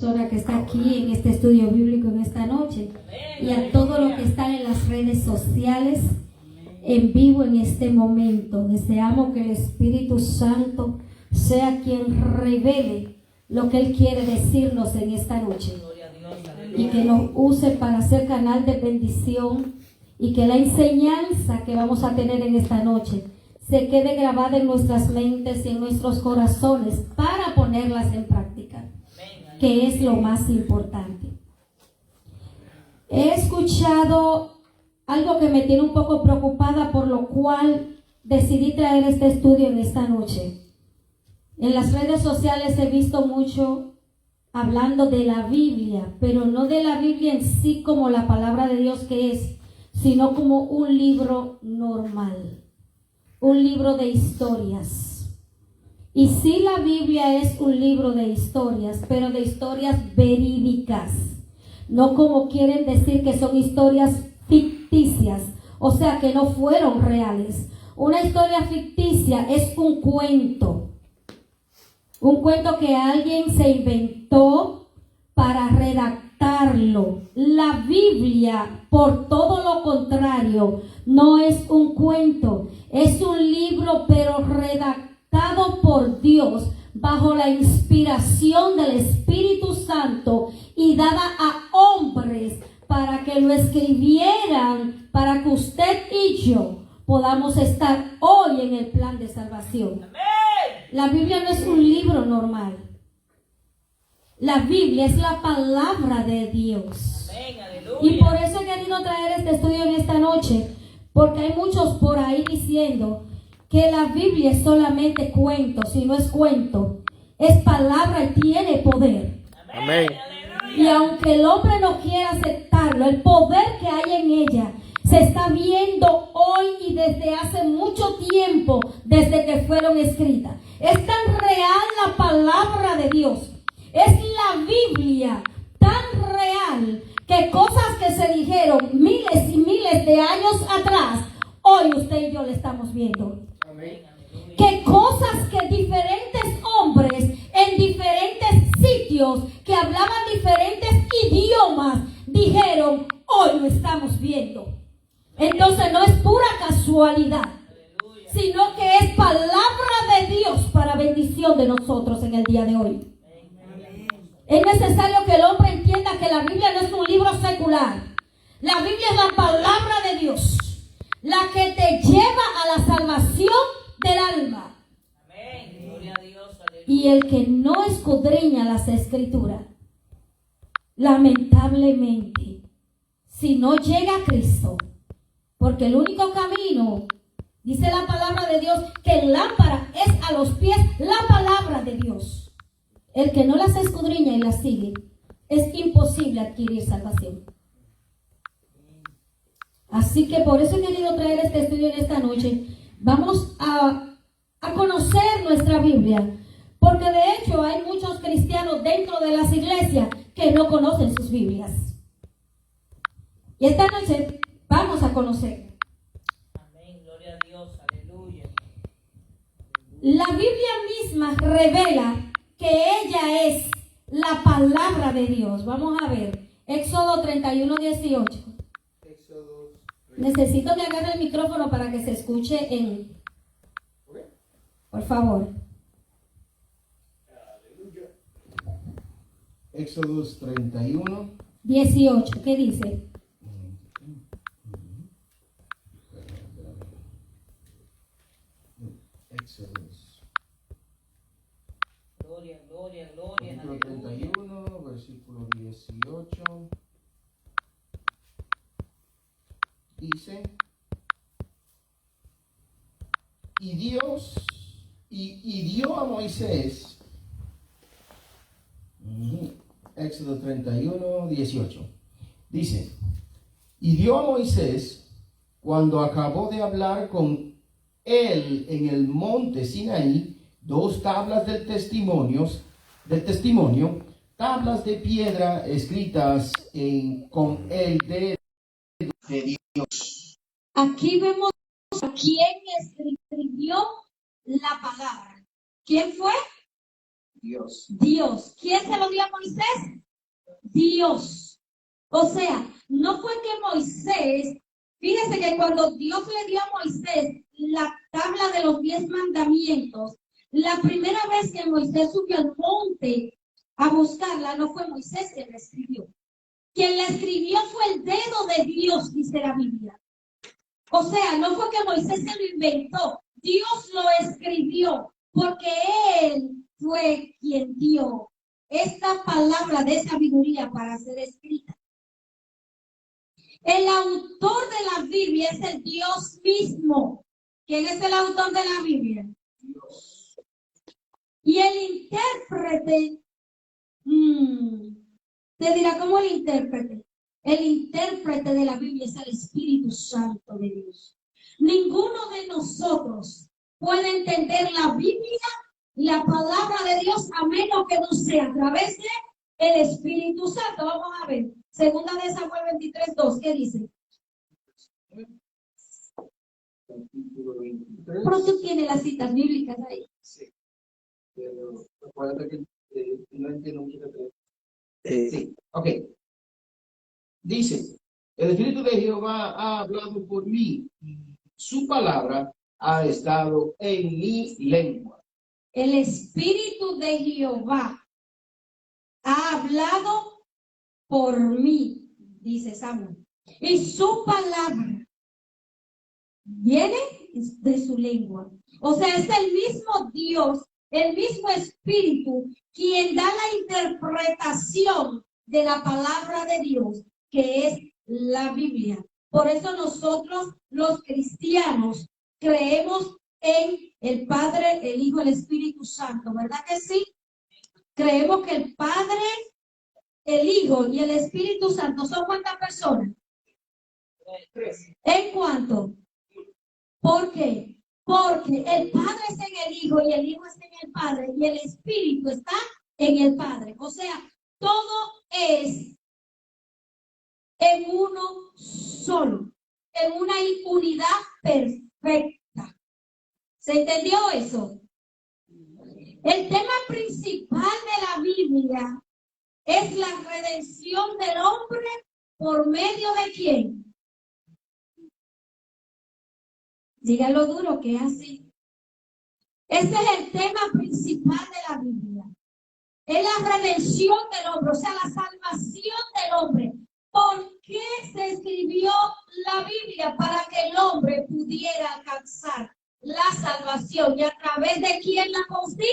persona que está aquí en este estudio bíblico en esta noche y a todo lo que está en las redes sociales en vivo en este momento. Deseamos que el Espíritu Santo sea quien revele lo que Él quiere decirnos en esta noche y que nos use para ser canal de bendición y que la enseñanza que vamos a tener en esta noche se quede grabada en nuestras mentes y en nuestros corazones para ponerlas en práctica, que es lo más importante. He escuchado algo que me tiene un poco preocupada, por lo cual decidí traer este estudio en esta noche. En las redes sociales he visto mucho hablando de la Biblia, pero no de la Biblia en sí como la palabra de Dios que es, sino como un libro normal, un libro de historias. Y sí, la Biblia es un libro de historias, pero de historias verídicas, no como quieren decir que son historias ficticias, o sea que no fueron reales. Una historia ficticia es un cuento que alguien se inventó para redactarlo. La Biblia, por todo lo contrario, no es un cuento, es un libro pero redactado por Dios bajo la inspiración del Espíritu Santo y dada a hombres para que lo escribieran, para que usted y yo podamos estar hoy en el plan de salvación. La Biblia no es un libro normal. La Biblia es la palabra de Dios. Y por eso he querido traer este estudio en esta noche, porque hay muchos por ahí diciendo que la Biblia es solamente cuento. Si no es cuento, es palabra y tiene poder. Amén. Y aunque el hombre no quiera aceptarlo, el poder que hay en ella se está viendo hoy y desde hace mucho tiempo, desde que fueron escritas. Es tan real la palabra de Dios, es la Biblia tan real que cosas que se dijeron miles y miles de años atrás, hoy usted y yo le estamos viendo. Amén. Que cosas que diferentes hombres en diferentes sitios que hablaban diferentes idiomas dijeron, hoy lo estamos viendo. Entonces no es pura casualidad, sino que es palabra de Dios para bendición de nosotros en el día de hoy. Es necesario que el hombre entienda que la Biblia no es un libro secular. La Biblia es la palabra de Dios, la que te lleva a la salvación del alma. Amén. Gloria a Dios. Aleluya. Y el que no escudriña las Escrituras, lamentablemente, si no llega a Cristo, porque el único camino, dice la palabra de Dios, que lámpara es a los pies la palabra de Dios. El que no las escudriña y las sigue, es imposible adquirir salvación. Así que por eso he querido traer este estudio en esta noche. Vamos a conocer nuestra Biblia, porque de hecho hay muchos cristianos dentro de las iglesias que no conocen sus Biblias. Y esta noche vamos a conocer. Amén. Gloria a Dios. Aleluya. La Biblia misma revela que ella es la palabra de Dios. Vamos a ver, Éxodo 31:18. Necesito que agarre el micrófono para que se escuche en... Por favor. Éxodo 31. 18, ¿qué dice? Éxodo. Gloria, gloria, gloria. Capítulo 31, versículo 18. Dice, y Dios, y dio a Moisés, Éxodo 31, 18. Dice, y dio a Moisés, cuando acabó de hablar con él en el monte Sinaí, 2 tablas del testimonio, tablas de piedra escritas con el dedo de Dios. Aquí vemos a quién escribió la palabra. ¿Quién fue? Dios. Dios. ¿Quién se lo dio a Moisés? Dios. O sea, no fue que Moisés, fíjese que cuando Dios le dio a Moisés la tabla de los 10 mandamientos, la primera vez que Moisés subió al monte a buscarla, no fue Moisés quien la escribió. Quien la escribió fue el dedo de Dios, dice la Biblia. O sea, no fue que Moisés se lo inventó, Dios lo escribió, porque Él fue quien dio esta palabra de sabiduría para ser escrita. El autor de la Biblia es el Dios mismo. ¿Quién es el autor de la Biblia? Dios. Y el intérprete, te dirá, ¿cómo el intérprete? El intérprete de la Biblia es el Espíritu Santo de Dios. Ninguno de nosotros puede entender la Biblia, la palabra de Dios, a menos que no sea a través de el Espíritu Santo. Vamos a ver. Segunda de Samuel 23:2, ¿qué dice? Capítulo 23. Pero tú tienes las citas bíblicas ahí. Sí. Pero recuerda que no entiendo mucho que sí, ok. Dice, el Espíritu de Jehová ha hablado por mí, su palabra ha estado en mi lengua. El Espíritu de Jehová ha hablado por mí, dice Samuel. Y su palabra viene de su lengua. O sea, es el mismo Dios, el mismo Espíritu, quien da la interpretación de la palabra de Dios, que es la Biblia. Por eso nosotros, los cristianos, creemos en el Padre, el Hijo, el Espíritu Santo, ¿verdad que sí? Creemos que el Padre, el Hijo y el Espíritu Santo son ¿cuántas personas? ¿En cuánto? ¿Por qué? Porque el Padre está en el Hijo y el Hijo está en el Padre y el Espíritu está en el Padre. O sea, todo es en uno solo, en una unidad perfecta. ¿Se entendió eso? El tema principal de la Biblia es la redención del hombre por medio de ¿quién? Dígalo duro que es así. Ese es el tema principal de la Biblia. Es la redención del hombre, o sea, la salvación del hombre. ¿Por qué se escribió la Biblia? Para que el hombre pudiera alcanzar la salvación. ¿Y a través de quién la consigue?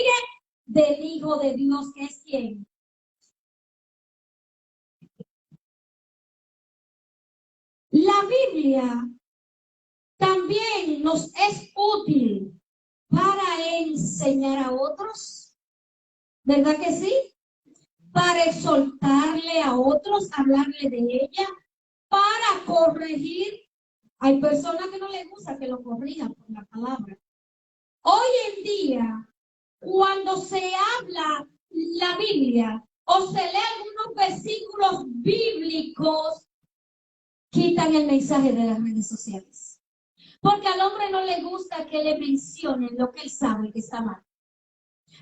Del Hijo de Dios, que es ¿quién? La Biblia también nos es útil para enseñar a otros, ¿verdad que sí? Para exhortarle a otros, hablarle de ella, para corregir. Hay personas que no les gusta que lo corrijan por la palabra. Hoy en día, cuando se habla la Biblia o se lee algunos versículos bíblicos, quitan el mensaje de las redes sociales. Porque al hombre no le gusta que le mencionen lo que él sabe que está mal.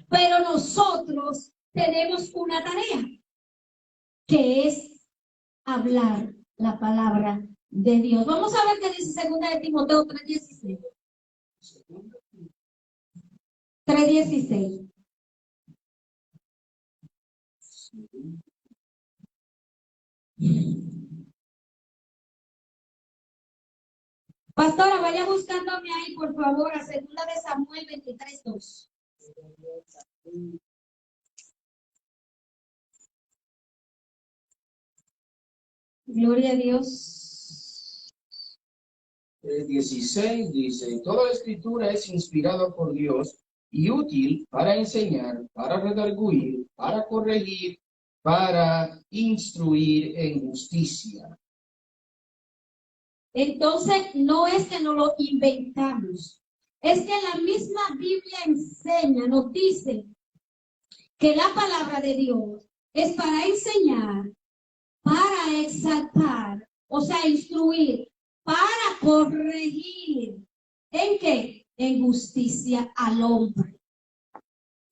Pero nosotros tenemos una tarea, que es hablar la palabra de Dios. Vamos a ver qué dice 2 de Timoteo 3:16. 3:16. Pastora, vaya buscándome ahí, por favor, a 2 de Samuel 23:2. Gloria a Dios. 16 dice, toda la escritura es inspirada por Dios y útil para enseñar, para redarguir, para corregir, para instruir en justicia. Entonces, no es que nos lo inventamos, es que la misma Biblia enseña, nos dice que la palabra de Dios es para enseñar, para exaltar, o sea, instruir, para corregir. ¿En qué? En justicia al hombre.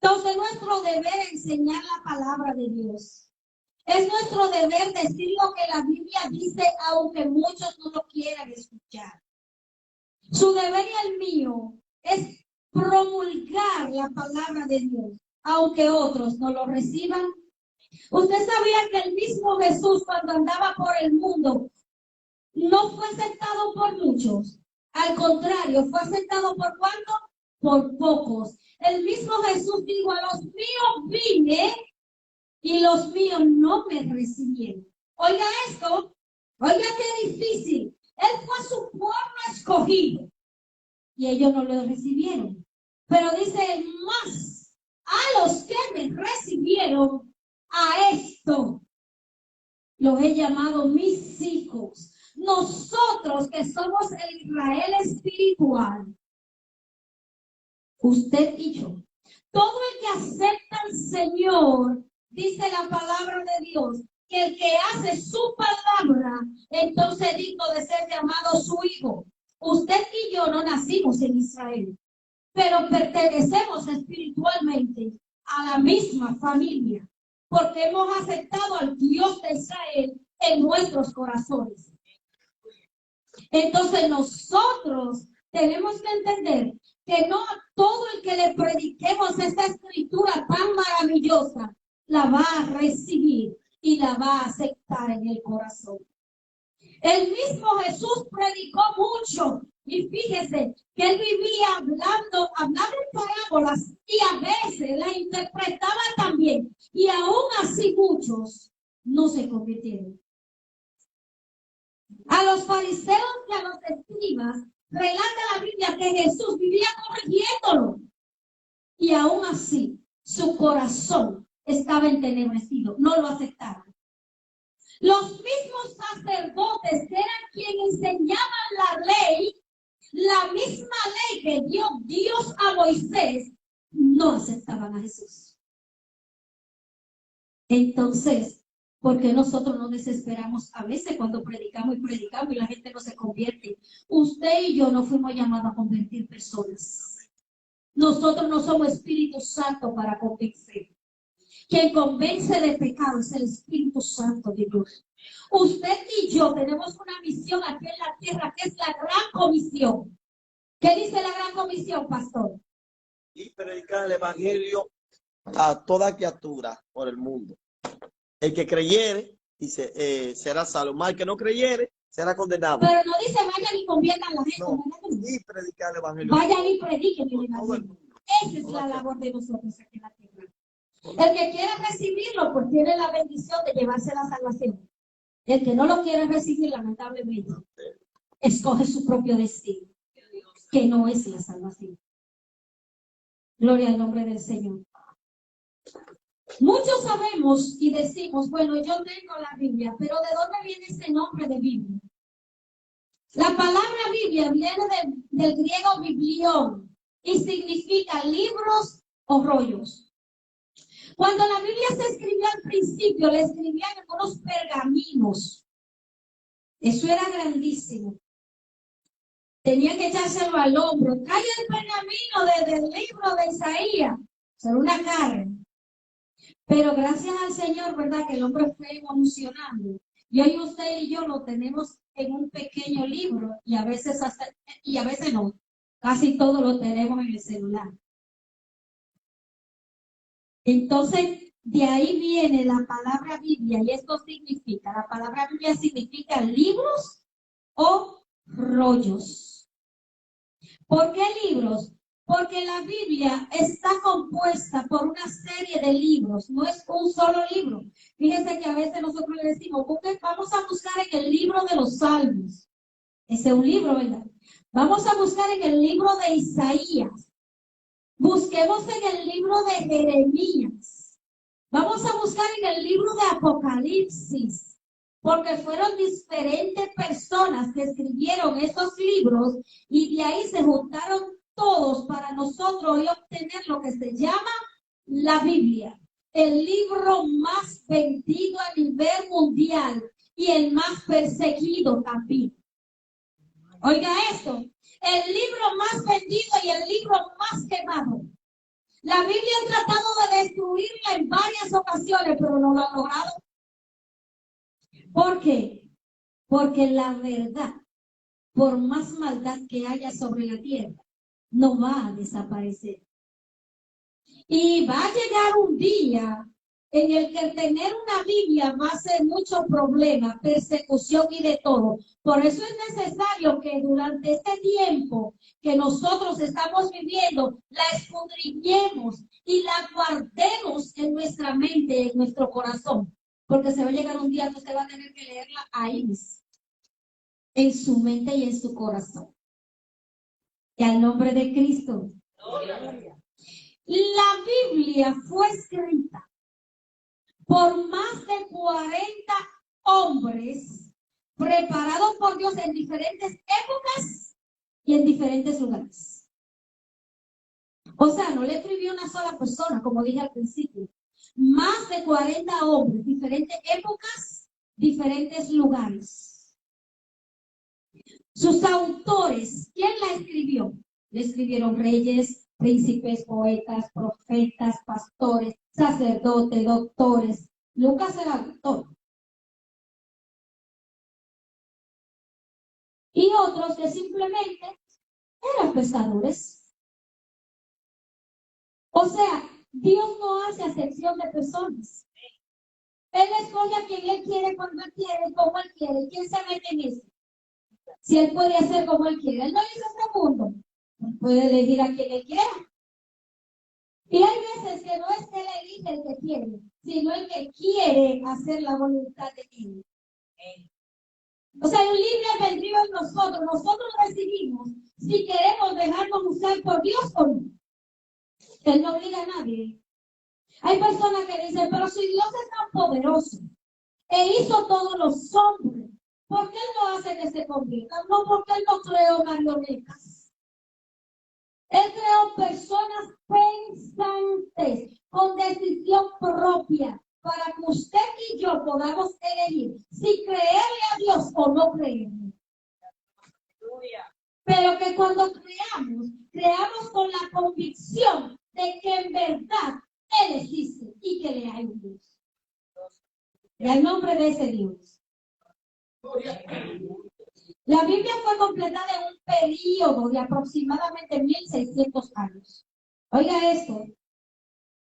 Entonces, es nuestro deber enseñar la palabra de Dios. Es nuestro deber decir lo que la Biblia dice, aunque muchos no lo quieran escuchar. Su deber y el mío es promulgar la palabra de Dios, aunque otros no lo reciban. Usted sabía que el mismo Jesús, cuando andaba por el mundo, no fue aceptado por muchos. Al contrario, fue aceptado por ¿cuántos? Por pocos. El mismo Jesús dijo: a los míos vine y los míos no me recibieron. Oiga esto, oiga qué difícil. Él fue su pueblo escogido y ellos no lo recibieron. Pero dice más, a los que me recibieron, a esto los he llamado mis hijos. Nosotros que somos el Israel espiritual, usted y yo, todo el que acepta al Señor, dice la palabra de Dios, que el que hace su palabra, entonces es digno de ser llamado su hijo. Usted y yo no nacimos en Israel, pero pertenecemos espiritualmente a la misma familia, porque hemos aceptado al Dios de Israel en nuestros corazones. Entonces nosotros tenemos que entender que no a todo el que le prediquemos esta escritura tan maravillosa la va a recibir y la va a aceptar en el corazón. El mismo Jesús predicó mucho y fíjese que él vivía hablando en parábolas y a veces la interpretaba también, y aún así muchos no se convirtieron. A los fariseos y a los escribas relata la Biblia que Jesús vivía corrigiéndolo y aún así su corazón estaba entenebrecido, no lo aceptaron. Los mismos sacerdotes que eran quienes enseñaban la ley, la misma ley que dio Dios a Moisés, no aceptaban a Jesús. Entonces, ¿por qué nosotros nos desesperamos a veces cuando predicamos y la gente no se convierte? Usted y yo no fuimos llamados a convertir personas. Nosotros no somos Espíritu Santo para convencer. Quien convence de pecado es el Espíritu Santo de Dios. Usted y yo tenemos una misión aquí en la tierra, que es la gran comisión. ¿Qué dice la gran comisión, pastor? Y predicar el evangelio a toda criatura por el mundo. El que creyere, dice, será salvo. Más el que no creyere, será condenado. Pero no dice vayan y conviertan a la gente. No, y predicar el evangelio. Vayan y prediquen el evangelio. Esa es la labor de nosotros aquí en la tierra. El que quiere recibirlo, pues tiene la bendición de llevarse la salvación. El que no lo quiere recibir, lamentablemente, escoge su propio destino, que no es la salvación. Gloria al nombre del Señor. Muchos sabemos y decimos, bueno, yo tengo la Biblia, pero ¿de dónde viene ese nombre de Biblia? La palabra Biblia viene del griego biblión y significa libros o rollos. Cuando la Biblia se escribió al principio, la escribían en unos pergaminos. Eso era grandísimo. Tenían que echárselo al hombro. Trae el pergamino desde el libro de Isaías. Era una carga. Pero gracias al Señor, ¿verdad? Que el hombre fue evolucionando. Y hoy usted y yo lo tenemos en un pequeño libro y a veces no. Casi todo lo tenemos en el celular. Entonces, de ahí viene la palabra Biblia y esto significa, la palabra Biblia significa libros o rollos. ¿Por qué libros? Porque la Biblia está compuesta por una serie de libros, no es un solo libro. Fíjense que a veces nosotros le decimos, vamos a buscar en el libro de los Salmos. Ese es un libro, ¿verdad? Vamos a buscar en el libro de Isaías. Busquemos en el libro de Jeremías. Vamos a buscar en el libro de Apocalipsis, porque fueron diferentes personas que escribieron esos libros y de ahí se juntaron todos para nosotros hoy obtener lo que se llama la Biblia, el libro más vendido a nivel mundial y el más perseguido también. Oiga esto, el libro más vendido y el libro más quemado. La Biblia ha tratado de destruirla en varias ocasiones, pero no lo ha logrado. ¿Por qué? Porque la verdad, por más maldad que haya sobre la tierra, no va a desaparecer. Y va a llegar un día en el que tener una Biblia va a ser mucho problema, persecución y de todo. Por eso es necesario que durante este tiempo que nosotros estamos viviendo, la escudriñemos y la guardemos en nuestra mente, en nuestro corazón. Porque se va a llegar un día que usted va a tener que leerla ahí mismo, en su mente y en su corazón. Y al nombre de Cristo. La Biblia fue escrita por más de 40 hombres preparados por Dios en diferentes épocas y en diferentes lugares. O sea, no le escribió una sola persona, como dije al principio. Más de 40 hombres, diferentes épocas, diferentes lugares. Sus autores, ¿quién la escribió? Le escribieron reyes, príncipes, poetas, profetas, pastores, sacerdotes, doctores. Lucas era doctor. Y otros que simplemente eran pescadores. O sea, Dios no hace acepción de personas. Él escoge a quien Él quiere, cuando Él quiere, como Él quiere. ¿Quién se mete en eso? Si Él puede hacer como Él quiere. Él no hizo este mundo. Él puede elegir a quien Él quiera. Y hay veces que no es que Él elige el que quiere, sino el que quiere hacer la voluntad de Él. O sea, hay un libre albedrío en nosotros. Nosotros decidimos si queremos dejarnos usar por Dios o no. Él no obliga a nadie. Hay personas que dicen, pero si Dios es tan poderoso e hizo todos los hombres, ¿por qué Él no hace que se conviertan? No, porque Él no creó marionetas. Él creó personas pensantes, con decisión propia, para que usted y yo podamos elegir si creerle a Dios o no creerle. Pero que cuando creamos con la convicción de que en verdad Él existe y que le hay un Dios. Y al nombre de ese Dios. La Biblia fue completada en un periodo de aproximadamente 1600 años. Oiga esto,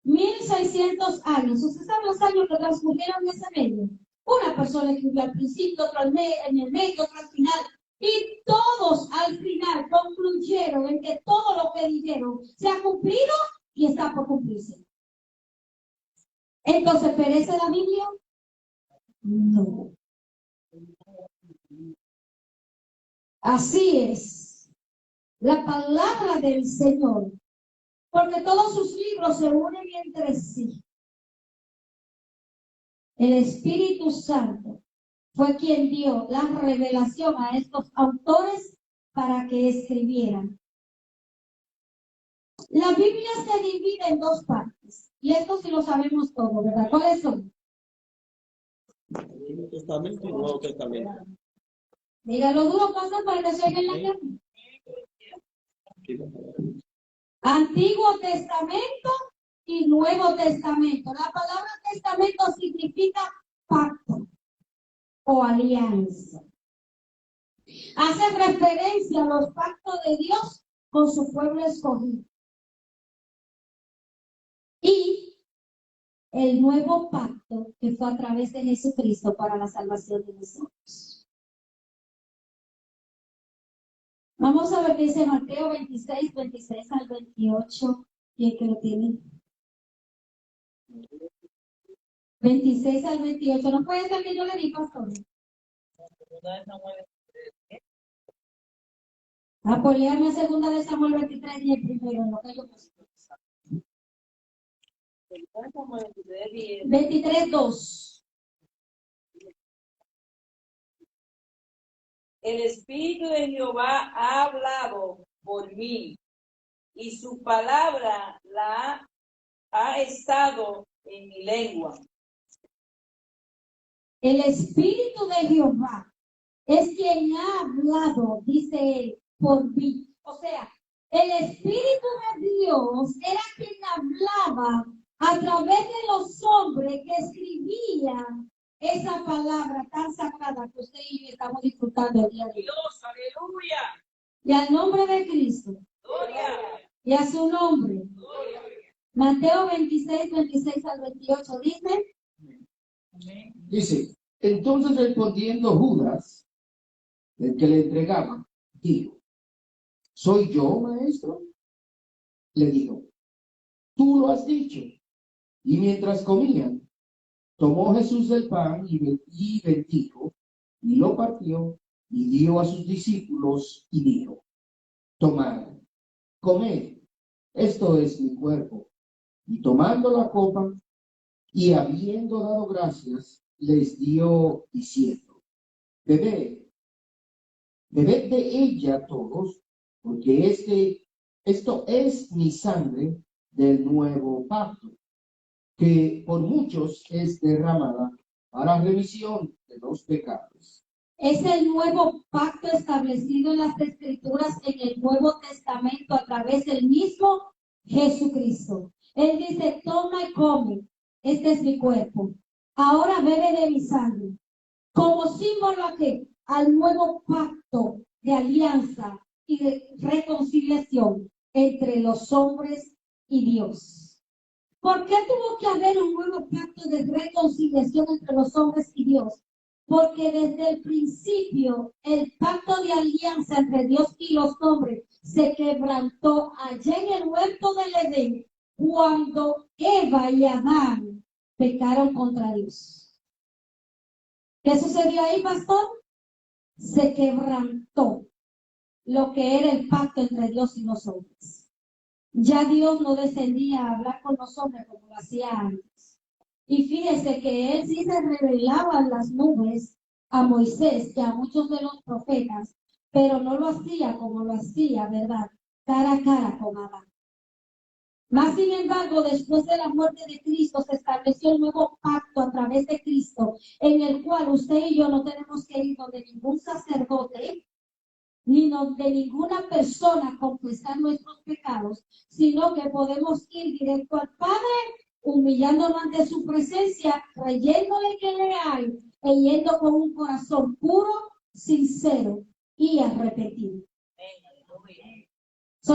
1600 años. ¿Usted sabe los años que transcurrieron en ese medio? Una persona escribió al principio, otra en el medio, otra al final. Y todos al final concluyeron en que todo lo que dijeron se ha cumplido y está por cumplirse. Entonces, ¿perece la Biblia? No. Así es. La palabra del Señor. Porque todos sus libros se unen entre sí. El Espíritu Santo fue quien dio la revelación a estos autores para que escribieran. La Biblia se divide en dos partes. Y esto sí lo sabemos todos, ¿verdad? ¿Cuáles son? Antiguo Testamento y Nuevo Testamento. Dígalo duro, pasa para que se oiga en la carne. Antiguo Testamento y Nuevo Testamento. La palabra testamento significa pacto o alianza. Hace referencia a los pactos de Dios con su pueblo escogido. Y el nuevo pacto que fue a través de Jesucristo para la salvación de nosotros. Vamos a ver qué dice Mateo 26, 26 al 28. ¿Quién que lo tiene? 26 al 28. ¿No puede ser que yo le di, pastor? Apoyarme a segunda de Samuel 23, 10 primero, en lo que yo puse. 23, 2. El Espíritu de Jehová ha hablado por mí, y su palabra ha estado en mi lengua. El Espíritu de Jehová es quien ha hablado, dice él, por mí. O sea, El Espíritu de Dios era quien hablaba a través de los hombres que escribían esa palabra tan sagrada que usted y yo estamos disfrutando el día de hoy. Dios, aleluya. Y al nombre de Cristo Gloria. y a su nombre. Gloria. Mateo 26, 26 al 28 dice, Dice, entonces respondiendo Judas, el que le entregaba, dijo, ¿soy yo, maestro? Le dijo, tú lo has dicho. Y mientras comían, tomó Jesús el pan y bendijo, y lo partió, y dio a sus discípulos, y dijo, tomad, comed, esto es mi cuerpo. Y tomando la copa, y habiendo dado gracias, les dio diciendo, bebed, bebed de ella todos, porque esto es mi sangre del nuevo pacto, que por muchos es derramada para remisión de los pecados. es el nuevo pacto establecido en las Escrituras en el Nuevo Testamento a través del mismo Jesucristo. Él dice, toma y come, este es mi cuerpo. Ahora bebe de mi sangre. Como símbolo a qué? Al nuevo pacto de alianza y de reconciliación entre los hombres y Dios. ¿Por qué tuvo que haber un nuevo pacto de reconciliación entre los hombres y Dios? Porque desde el principio el pacto de alianza entre Dios y los hombres se quebrantó allá en el huerto del Edén cuando Eva y Adán pecaron contra Dios. ¿Qué sucedió ahí, pastor? Se quebrantó lo que era el pacto entre Dios y los hombres. Ya Dios no descendía a hablar con los hombres como lo hacía antes. Y fíjese que él sí se revelaba en las nubes a Moisés y a muchos de los profetas, pero no lo hacía como lo hacía, ¿verdad? Cara a cara con Adán. Más sin embargo, después de la muerte de Cristo, se estableció un nuevo pacto a través de Cristo, en el cual usted y yo no tenemos que ir donde ningún sacerdote, ni de ninguna persona a confesar nuestros pecados, sino que podemos ir directo al Padre, humillándonos ante su presencia, creyéndole que le hay, e yendo con un corazón puro, sincero y arrepentido.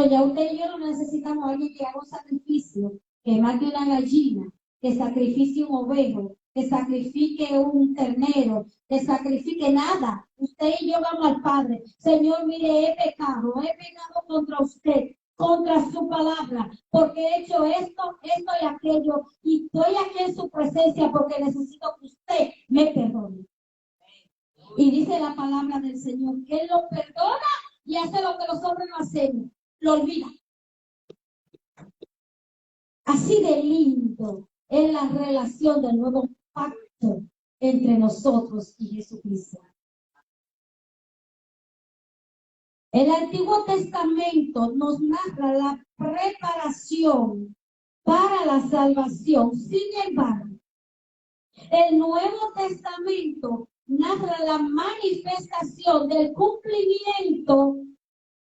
Ya usted y yo no necesitamos a alguien que haga un sacrificio, que mate una gallina, que sacrifique un ovejo, que sacrifique un ternero, que sacrifique nada. Usted y yo vamos al Padre. Señor, mire, he pecado contra usted, contra su palabra, porque he hecho esto y aquello, y estoy aquí en su presencia porque necesito que usted me perdone. Y dice la palabra del Señor, que Él lo perdona y hace lo que los hombres no hacen, lo olvida. Así de lindo es la relación del nuevo pacto entre nosotros y Jesucristo. El Antiguo Testamento nos narra la preparación para la salvación. Sin embargo, el Nuevo Testamento narra la manifestación del cumplimiento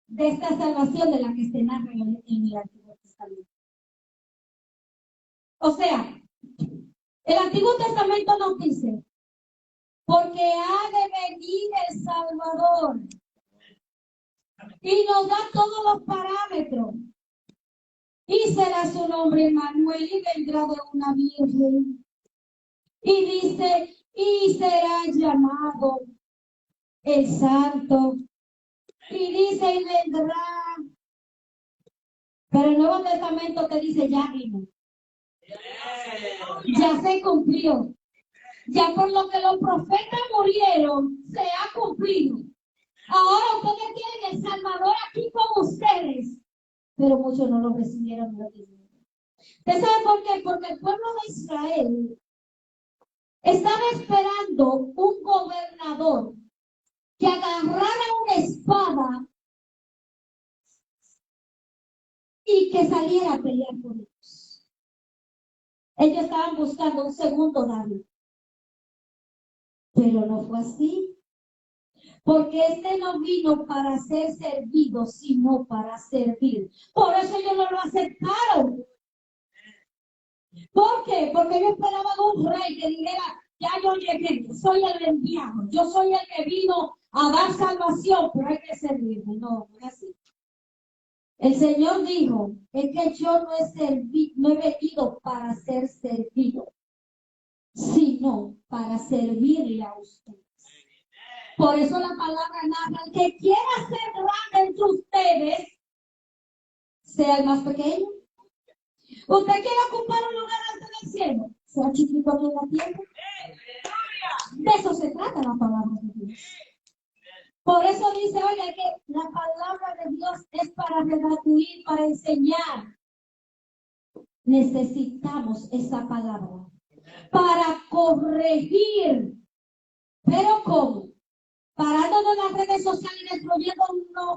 de esta salvación de la que se narra en el Antiguo Testamento. O sea, el Antiguo Testamento nos dice, porque ha de venir el Salvador, y nos da todos los parámetros, y será su nombre Emmanuel, y vendrá de una virgen, y dice, y será llamado el Santo, y dice, y vendrá, pero el Nuevo Testamento te dice, ya vino, ya se cumplió. Ya por lo que los profetas murieron, se ha cumplido. Ahora ustedes tienen el Salvador aquí con ustedes. Pero muchos no lo recibieron. ¿Usted sabe por qué? Porque el pueblo de Israel estaba esperando un gobernador que agarrara una espada y que saliera a pelear por ellos. Ellos estaban buscando un segundo David. Pero no fue así. Porque este no vino para ser servido, sino para servir. Por eso ellos no lo aceptaron. ¿Por qué? Porque ellos esperaban un rey que dijera, ya yo llegué, soy el enviado, yo soy el que vino a dar salvación, pero hay que servirme. No, no es así. El Señor dijo, es que yo no he venido para ser servido, sino para servirle a ustedes. Por eso la palabra narra, el que quiera ser grande entre ustedes, sea el más pequeño. ¿Usted quiere ocupar un lugar alto en el cielo? Sea chiquito aquí en la tierra. De eso se trata la palabra de Dios. Por eso dice, oiga, que la palabra de Dios es para redarguir, para enseñar. Necesitamos esa palabra para corregir. ¿Pero cómo? Parándonos en las redes sociales y destruyendo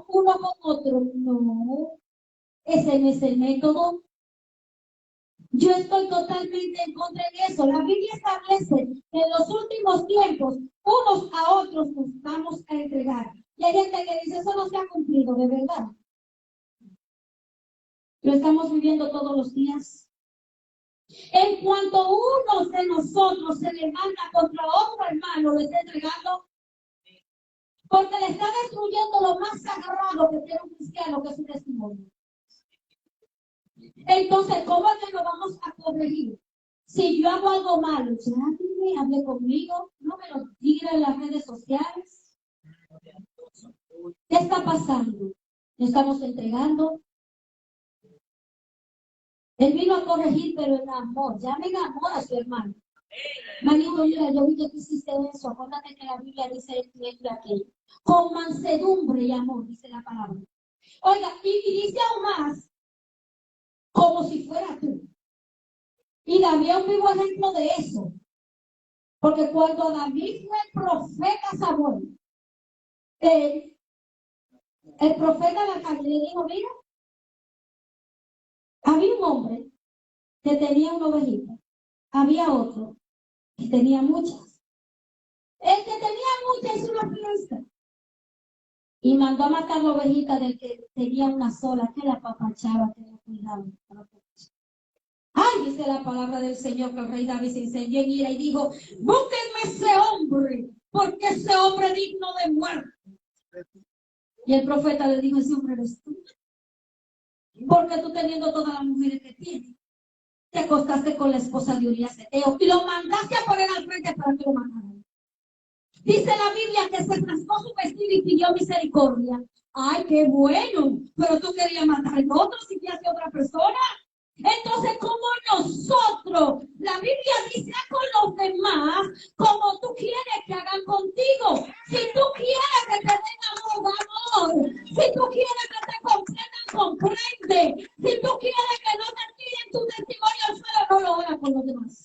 uno con otro. No, ese no es el método. Yo estoy totalmente en contra de eso. La Biblia establece que en los últimos tiempos, unos a otros nos vamos a entregar. Y hay gente que dice, eso no se ha cumplido, de verdad. Lo estamos viviendo todos los días. En cuanto uno de nosotros se levanta contra otro hermano, lo está entregando. Porque le está destruyendo lo más sagrado que tiene un cristiano, que es su testimonio. Entonces, ¿cómo es que lo vamos a corregir? Si yo hago algo malo, ya hable conmigo, no me lo diga en las redes sociales. ¿Qué está pasando? ¿Nos estamos entregando? Él vino a corregir, pero en amor. Llamen amor a su hermano. Manito, mira, yo vi que tú hiciste eso. Acuérdate que la Biblia dice esto y aquello. Con mansedumbre y amor, dice la palabra. Oiga, y dice aún más, como si fuera tú. Y David es un vivo ejemplo de eso. Porque cuando David fue el profeta Samuel, el profeta de la calle le dijo, mira, había un hombre que tenía una ovejita. Había otro que tenía muchas. El que tenía muchas hizo una fiesta. Y mandó a matar la ovejita del que tenía una sola, que la apapachaba, que la cuidaba. Ay, dice la palabra del Señor que el rey David se encendió en ira y dijo, búsquenme ese hombre, porque ese hombre es digno de muerte. Y el profeta le dijo, ese hombre eres tú. Porque tú teniendo todas las mujeres que tienes, te acostaste con la esposa de Urías Eteo y lo mandaste a poner al frente para que lo mataran. Dice la Biblia que se rasgó su vestido y pidió misericordia. Ay, qué bueno, pero tú querías matar al otro si te hace otra persona. Entonces, como nosotros, la Biblia dice con los demás, como tú quieres que hagan contigo. Si tú quieres que te den amor, amor. Si tú quieres que te comprendan, comprende. Si tú quieres que no te tiren tu testimonio al suelo, no lo hagas con los demás.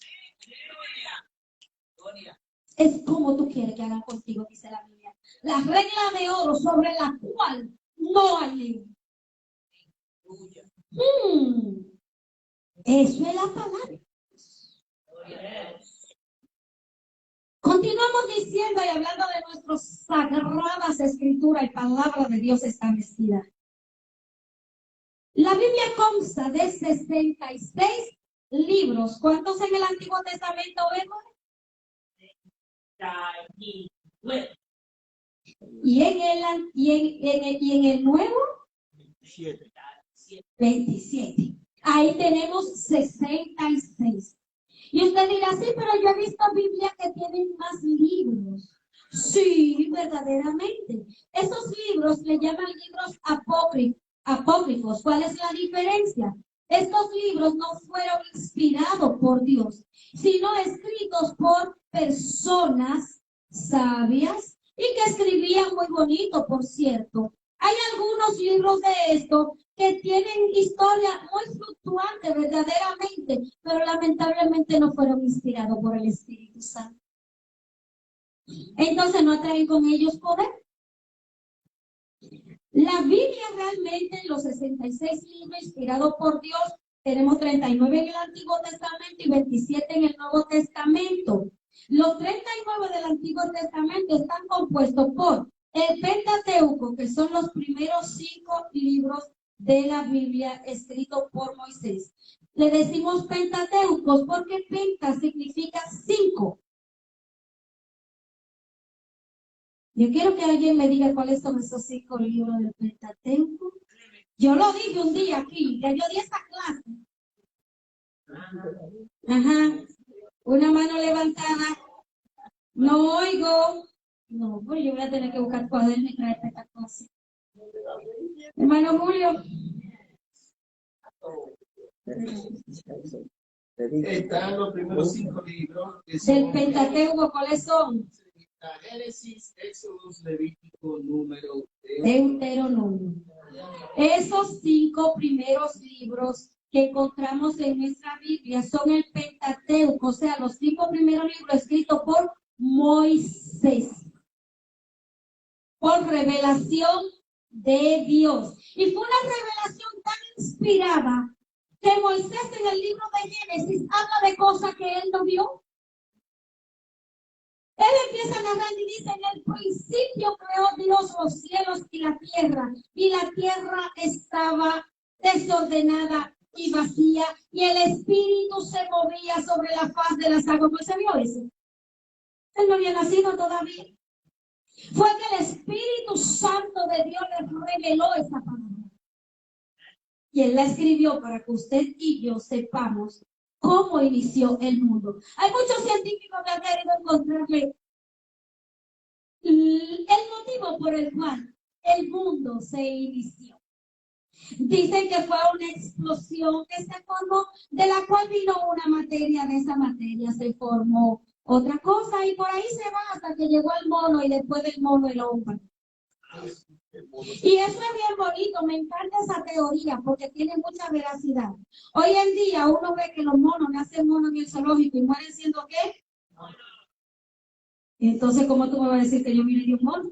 Es como tú quieres que hagan contigo, dice la Biblia. La regla de oro sobre la cual no hay ley. Eso es la palabra. Continuamos diciendo y hablando de nuestras sagradas escrituras y palabra de Dios establecida. La Biblia consta de 66 libros. ¿Cuántos en el Antiguo Testamento vemos? ¿Y en el Nuevo? 27. Ahí tenemos 66. Y usted dirá, sí, pero yo he visto Biblia que tienen más libros. Sí, verdaderamente. Esos libros le llaman libros apócrifos. ¿Cuál es la diferencia? Estos libros no fueron inspirados por Dios, sino escritos por personas sabias y que escribían muy bonito, por cierto. Hay algunos libros de esto que tienen historia muy fluctuante verdaderamente, pero lamentablemente no fueron inspirados por el Espíritu Santo. Entonces no atraen con ellos poder. La Biblia realmente, los 66 libros inspirados por Dios, tenemos 39 en el Antiguo Testamento y 27 en el Nuevo Testamento. Los 39 del Antiguo Testamento están compuestos por El Pentateuco, que son los primeros 5 libros de la Biblia escritos por Moisés. Le decimos Pentateucos porque penta significa 5. Yo quiero que alguien me diga cuáles son esos 5 libros del Pentateuco. Yo lo dije un día aquí, ya yo di esa clase. Ajá. Una mano levantada. No oigo. No, pues yo voy a tener que buscar cuaderno y traer esta clase. Hermano Julio. Están los primeros 5 libros que Del son Pentateuco, ¿cuáles son? Génesis, Éxodo, Levítico, Número, Deuteronomio. Esos 5 primeros libros que encontramos en nuestra Biblia son el Pentateuco, o sea, los 5 primeros libros escritos por Moisés, por revelación de Dios. Y fue una revelación tan inspirada que Moisés en el libro de Génesis habla de cosas que él no vio. Él empieza a narrar y dice, en el principio creó Dios los cielos y la tierra estaba desordenada y vacía, y el Espíritu se movía sobre la faz de las aguas. ¿No se vio eso? Él no había nacido todavía. Fue que el Espíritu Santo de Dios le reveló esa palabra. Y Él la escribió para que usted y yo sepamos cómo inició el mundo. Hay muchos científicos que han querido encontrarle el motivo por el cual el mundo se inició. Dicen que fue una explosión que se formó, de la cual vino una materia, de esa materia se formó otra cosa y por ahí se va hasta que llegó el mono y después del mono el hombre. Y eso es bien bonito, me encanta esa teoría porque tiene mucha veracidad. Hoy en día uno ve que los monos nacen monos en el zoológico y mueren siendo ¿qué? Entonces, ¿cómo tú me vas a decir que yo vine de un mono?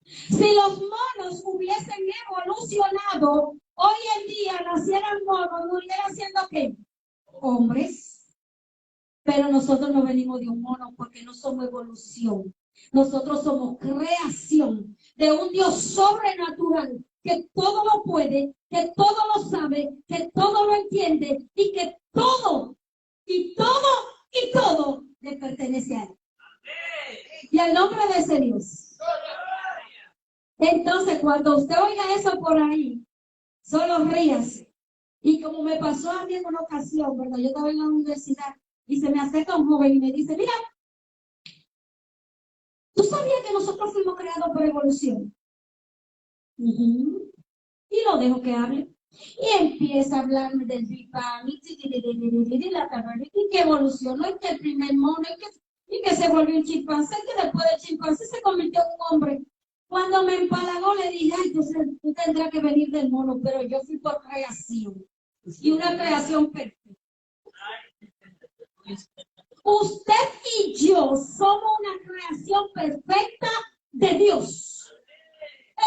Si los monos hubiesen evolucionado, hoy en día nacieran monos, murieran siendo ¿qué? Hombres. Pero nosotros no venimos de un mono porque no somos evolución. Nosotros somos creación de un Dios sobrenatural que todo lo puede, que todo lo sabe, que todo lo entiende y que todo le pertenece a Él. Y al nombre de ese Dios. Entonces, cuando usted oiga eso por ahí, solo ríase. Y como me pasó a mí en una ocasión, ¿verdad? Yo estaba en la universidad y se me acerca un joven y me dice, mira, ¿tú sabías que nosotros fuimos creados por evolución? Y lo dejo que hable. Y empieza a hablarme del Big Bang y la tabla, y que evolucionó, y que el primer mono, y que se volvió un chimpancé, que después del chimpancé se convirtió en un hombre. Cuando me empalagó le dije, ay, tú tendrás que venir del mono, pero yo fui por creación. Y una creación perfecta. Usted y yo somos una creación perfecta de Dios.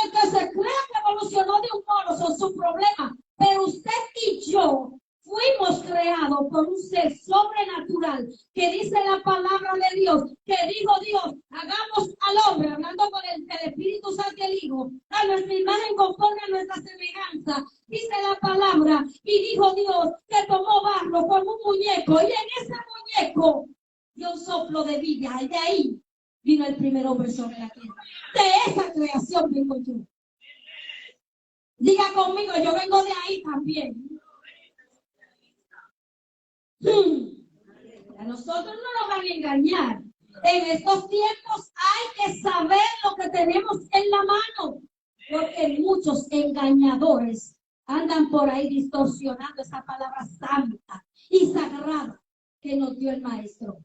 El que se crea que evolucionó de un mono son sus problemas, pero usted y yo fuimos creados por un ser sobrenatural que dice la palabra de Dios, que dijo Dios, hagamos al hombre, hablando con el Espíritu Santo y el Hijo, a nuestra imagen conforme a nuestra semejanza, dice la palabra, y dijo Dios que tomó barro como un muñeco, y en ese muñeco dio un soplo de vida, y de ahí vino el primer hombre sobre la tierra. De esa creación vengo yo. Diga conmigo, yo vengo de ahí también. A nosotros no nos van a engañar. En estos tiempos hay que saber lo que tenemos en la mano, porque muchos engañadores andan por ahí distorsionando esa palabra santa y sagrada que nos dio el Maestro.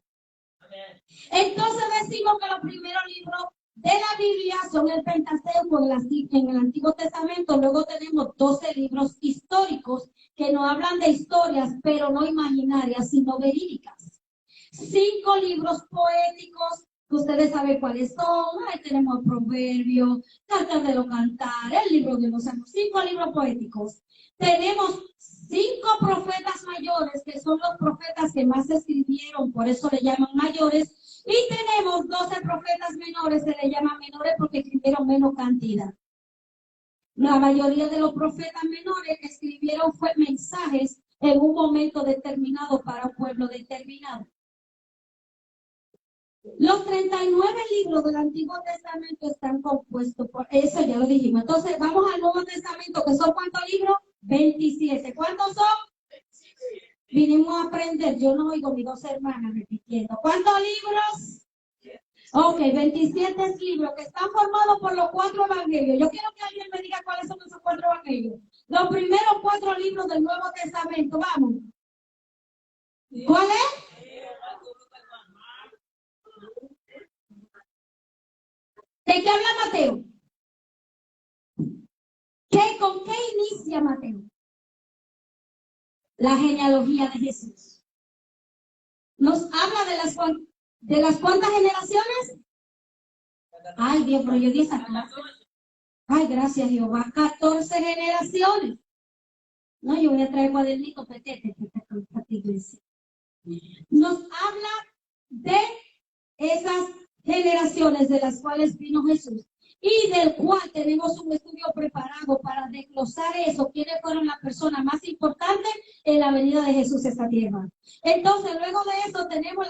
Entonces decimos que los primeros libros de la Biblia son el Pentateuco en el Antiguo Testamento. Luego tenemos 12 libros históricos que nos hablan de historias, pero no imaginarias, sino verídicas. 5 libros poéticos, que ustedes saben cuáles son. Ahí tenemos el Proverbio, Cartas de los Cantares, el libro de los Salmos. 5 libros poéticos. Tenemos 5 profetas mayores, que son los profetas que más escribieron, por eso le llaman mayores. Y tenemos 12 profetas menores, menores se les llama menores porque escribieron menos cantidad. La mayoría de los profetas menores escribieron fue mensajes en un momento determinado para un pueblo determinado. Los 39 libros del Antiguo Testamento están compuestos por, eso ya lo dijimos. Entonces vamos al Nuevo Testamento, que son ¿cuántos libros? 27. ¿Cuántos son? Vinimos a aprender, yo no oigo mis dos hermanas repitiendo. ¿Cuántos libros? Ok, 27 libros que están formados por los 4 evangelios. Yo quiero que alguien me diga cuáles son esos 4 evangelios. Los primeros 4 libros del Nuevo Testamento, vamos. ¿Cuál es? ¿De qué habla Mateo? ¿Con qué inicia Mateo? La genealogía de Jesús. Nos habla de las cuántas generaciones. Ay, Dios, pero yo di esa clase. Ay, gracias, Jehová. 14 generaciones. No, yo voy a traer cuadernito, petete, para tu iglesia. Nos habla de esas generaciones de las cuales vino Jesús y del cual tenemos un estudio preparado para desglosar eso, quiénes fueron las personas más importantes en la venida de Jesús a esta tierra. Entonces, luego de eso tenemos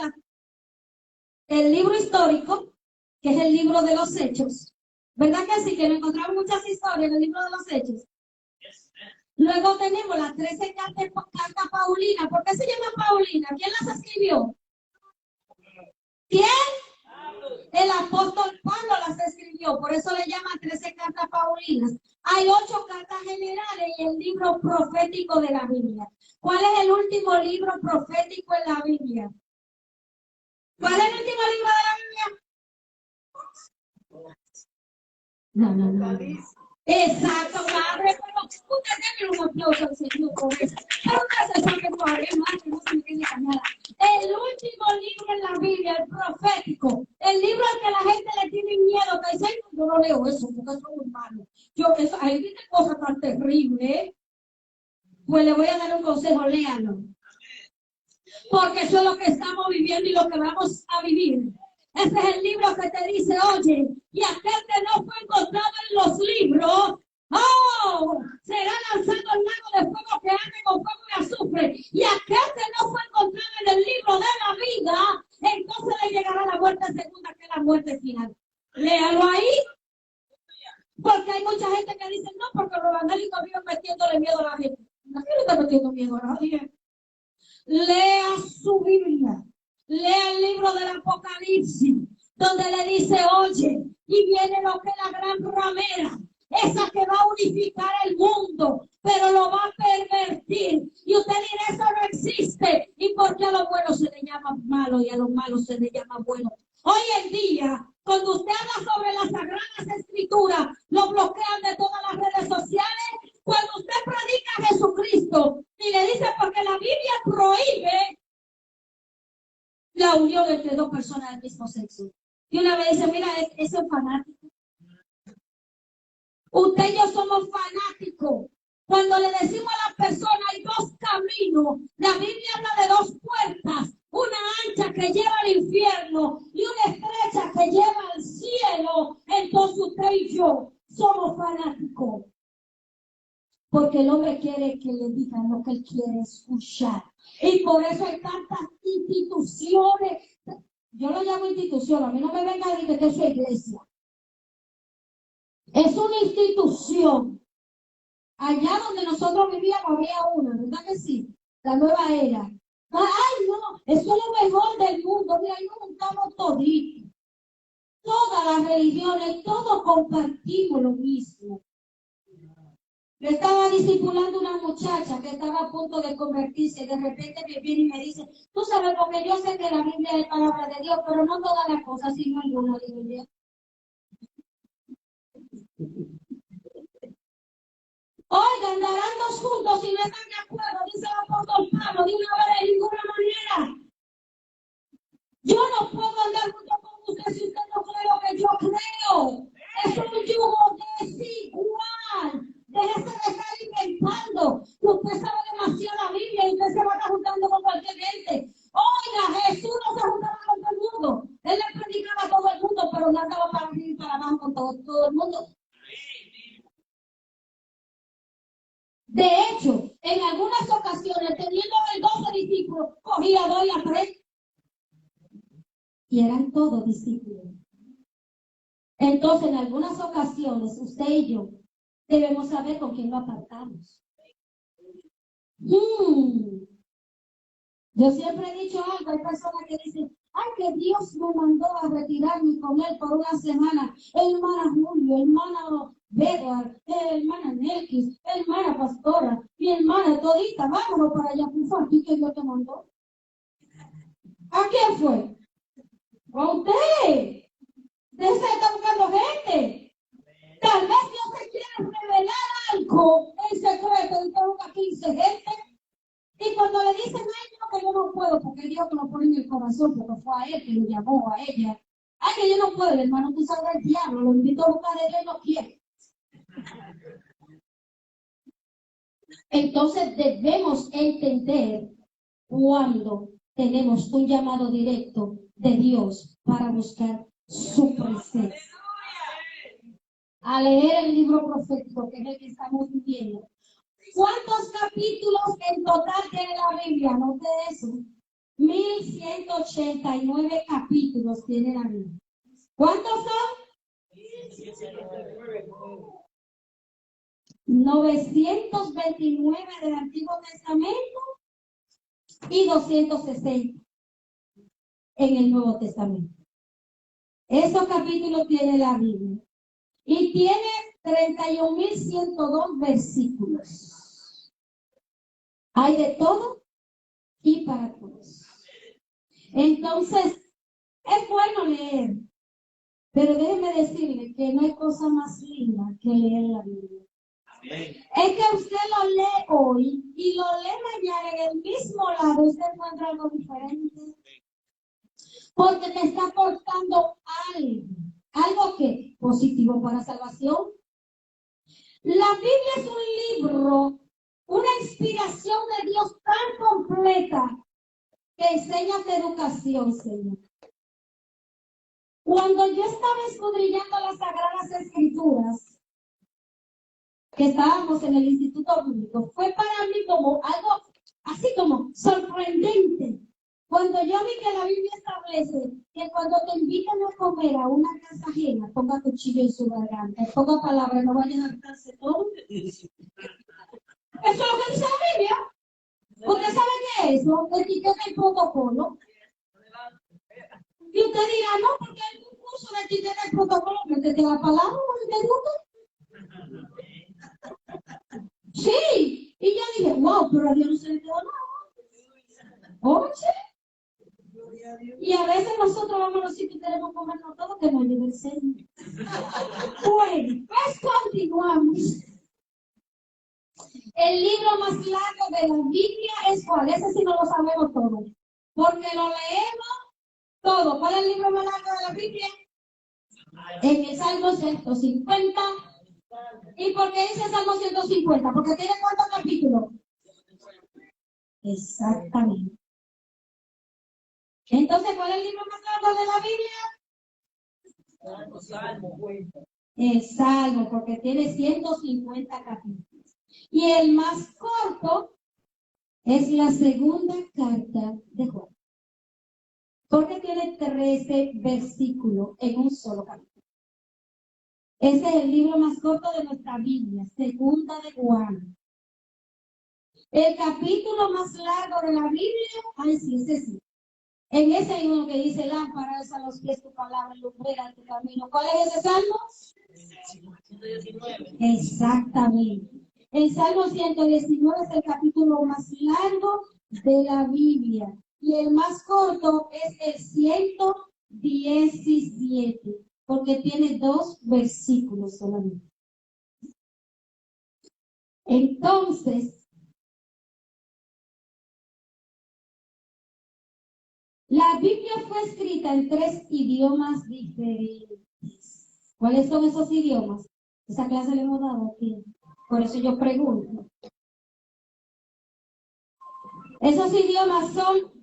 el libro histórico, que es el libro de los Hechos. ¿Verdad que sí? Que nos encontramos muchas historias en el libro de los Hechos. Luego tenemos las 13 cartas Paulinas. ¿Por qué se llama Paulina? ¿Quién las escribió? ¿Quién? El apóstol Pablo las escribió, por eso le llaman 13 cartas paulinas. Hay 8 cartas generales y el libro profético de la Biblia. ¿Cuál es el último libro profético en la Biblia? ¿Cuál es el último libro de la Biblia? No. Exacto, madre, pero usted tiene un aplauso al Señor por eso. Pero usted se sabe cuál es, madre, no se me tiene cañada. El último libro en la Biblia, el profético, el libro al que la gente le tiene miedo, que dice, yo no leo eso, porque eso es muy malo. Eso, ahí dice cosas tan terribles, ¿eh? Pues le voy a dar un consejo, léalo. Porque eso es lo que estamos viviendo y lo que vamos a vivir. Ese es el libro que te dice, oye, y aquel que no fue encontrado en los libros, será lanzado al lago de fuego que arde con fuego y azufre. Y aquel que no fue encontrado en el libro de la vida, entonces le llegará la muerte segunda, que es la muerte final. Léalo ahí. Porque hay mucha gente que dice, no, porque los evangélicos viven metiéndole miedo a la gente. ¿Quién le está metiendo miedo a nadie? Lea su Biblia. Lea el libro del Apocalipsis, donde le dice, oye, y viene lo que es la gran ramera, esa que va a unificar el mundo, pero lo va a pervertir. Y usted dirá, eso no existe. ¿Y por qué a los buenos se le llama malo y a los malos se le llama bueno? Hoy en día, cuando usted habla sobre las Sagradas Escrituras, lo bloquean de todas las redes sociales. Cuando usted predica a Jesucristo y le dice, porque la Biblia prohíbe la unión entre 2 personas del mismo sexo. Y una vez dice, mira, ese es fanático. Usted y yo somos fanáticos. Cuando le decimos a la persona, hay 2 caminos. La Biblia habla de 2 puertas. Una ancha que lleva al infierno y una estrecha que lleva al cielo. Entonces usted y yo somos fanáticos. Porque el hombre quiere que le digan lo que él quiere escuchar. Y por eso hay tantas instituciones. Yo lo llamo institución, a mí no me venga a decir que es iglesia. Es una institución. Allá donde nosotros vivíamos había una, ¿verdad que sí? La nueva era. Ay, no, eso es lo mejor del mundo. Mira, ahí nos juntamos toditos. Todas las religiones, todos compartimos lo mismo. Yo estaba discipulando una muchacha que estaba a punto de convertirse y de repente me viene y me dice, tú sabes, porque yo sé que la Biblia es palabra de Dios, pero no todas las cosas, sino alguna, digo yo. Oiga, andarán 2 juntos y no están de acuerdo, dice el apóstol Pablo, de una vez de ninguna manera. Yo no puedo andar junto con usted si usted no cree lo que yo creo. Es un yugo desigual. Déjese de estar inventando. Usted sabe demasiado la Biblia y usted se va a estar juntando con cualquier gente. Oiga, Jesús no se juntaba con todo el mundo. Él le predicaba a todo el mundo, pero jalonártelo para arriba y para abajo con todo el mundo. De hecho, en algunas ocasiones, teniendo el 12 discípulos, cogía 2 y a 3. Y eran todos discípulos. Entonces, en algunas ocasiones, usted y yo debemos saber con quién lo apartamos. Yo siempre he dicho algo, hay personas que dicen, ay, que Dios me mandó a retirarme con él por una semana. Hermana Julio, hermana Bedward, hermana Nelkis, hermana Pastora, mi hermana todita, vámonos para allá, fue a ti que Dios te mandó. ¿A quién fue? A usted. Usted se está buscando gente. Tal vez Dios te quiere revelar algo en secreto y te busca 15 gente. Y cuando le dicen, ay, no, que yo no puedo, porque Dios te lo pone en el corazón, porque fue a él que lo llamó, a ella. Ay, que yo no puedo, hermano, tú sabes el diablo, lo invito a buscar de Dios y no quiere. Entonces debemos entender cuando tenemos un llamado directo de Dios para buscar su presencia. A leer el libro profético, que es el que estamos viviendo. ¿Cuántos capítulos en total tiene la Biblia? Note eso. 1189 capítulos tiene la Biblia. ¿Cuántos son? 929 del Antiguo Testamento y 260 en el Nuevo Testamento. Esos capítulos tiene la Biblia. Y tiene 31.102 versículos. Hay de todo y para todos. Entonces, es bueno leer, pero déjeme decirle que no hay cosa más linda que leer la Biblia. Es que usted lo lee hoy y lo lee mañana en el mismo lado, usted encuentra algo diferente. Porque te está aportando algo que positivo para salvación. La Biblia es un libro, una inspiración de Dios tan completa que enseña de educación, Señor. Cuando yo estaba escudriñando las Sagradas Escrituras, que estábamos en el Instituto Bíblico, fue para mí como algo así como sorprendente. Cuando yo vi que la Biblia establece que cuando te invitan a comer a una casa ajena, ponga cuchillo en su garganta, ponga palabras, no vayan a hartarse todo. Eso es lo que dice la Biblia. ¿Usted sabe qué es eso? Etiqueta y protocolo. Y usted dirá, no, porque hay un curso de etiqueta y protocolo, métete la palabra, ¿no te gusta? Sí. Y yo dije, wow, pero a Dios no se le quedó nada. Oye. Y a veces nosotros vamos a los sitios y queremos comernos todo que nos lleve el Señor. Bueno, pues continuamos. El libro más largo de la Biblia es ¿cuál? Ese sí no lo sabemos todo. Porque lo leemos todo. ¿Cuál es el libro más largo de la Biblia? En el Salmo 150. ¿Y por qué dice Salmo 150? Porque tiene ¿cuántos capítulos? Exactamente. Entonces, ¿cuál es el libro más largo de la Biblia? El Salmo, porque tiene 150 capítulos. Y el más corto es la segunda carta de Juan, porque tiene 13 versículos en un solo capítulo. Ese es el libro más corto de nuestra Biblia, segunda de Juan. El capítulo más largo de la Biblia, ay sí, ese sí. En ese hay uno que dice, lámpara es a los pies tu palabra, lumbrera tu camino. ¿Cuál es ese salmo? 119. Exactamente. El Salmo 119 es el capítulo más largo de la Biblia. Y el más corto es el 117, porque tiene 2 versículos solamente. Entonces, la Biblia fue escrita en 3 idiomas diferentes. ¿Cuáles son esos idiomas? Esa clase le hemos dado aquí. Por eso yo pregunto. Esos idiomas son...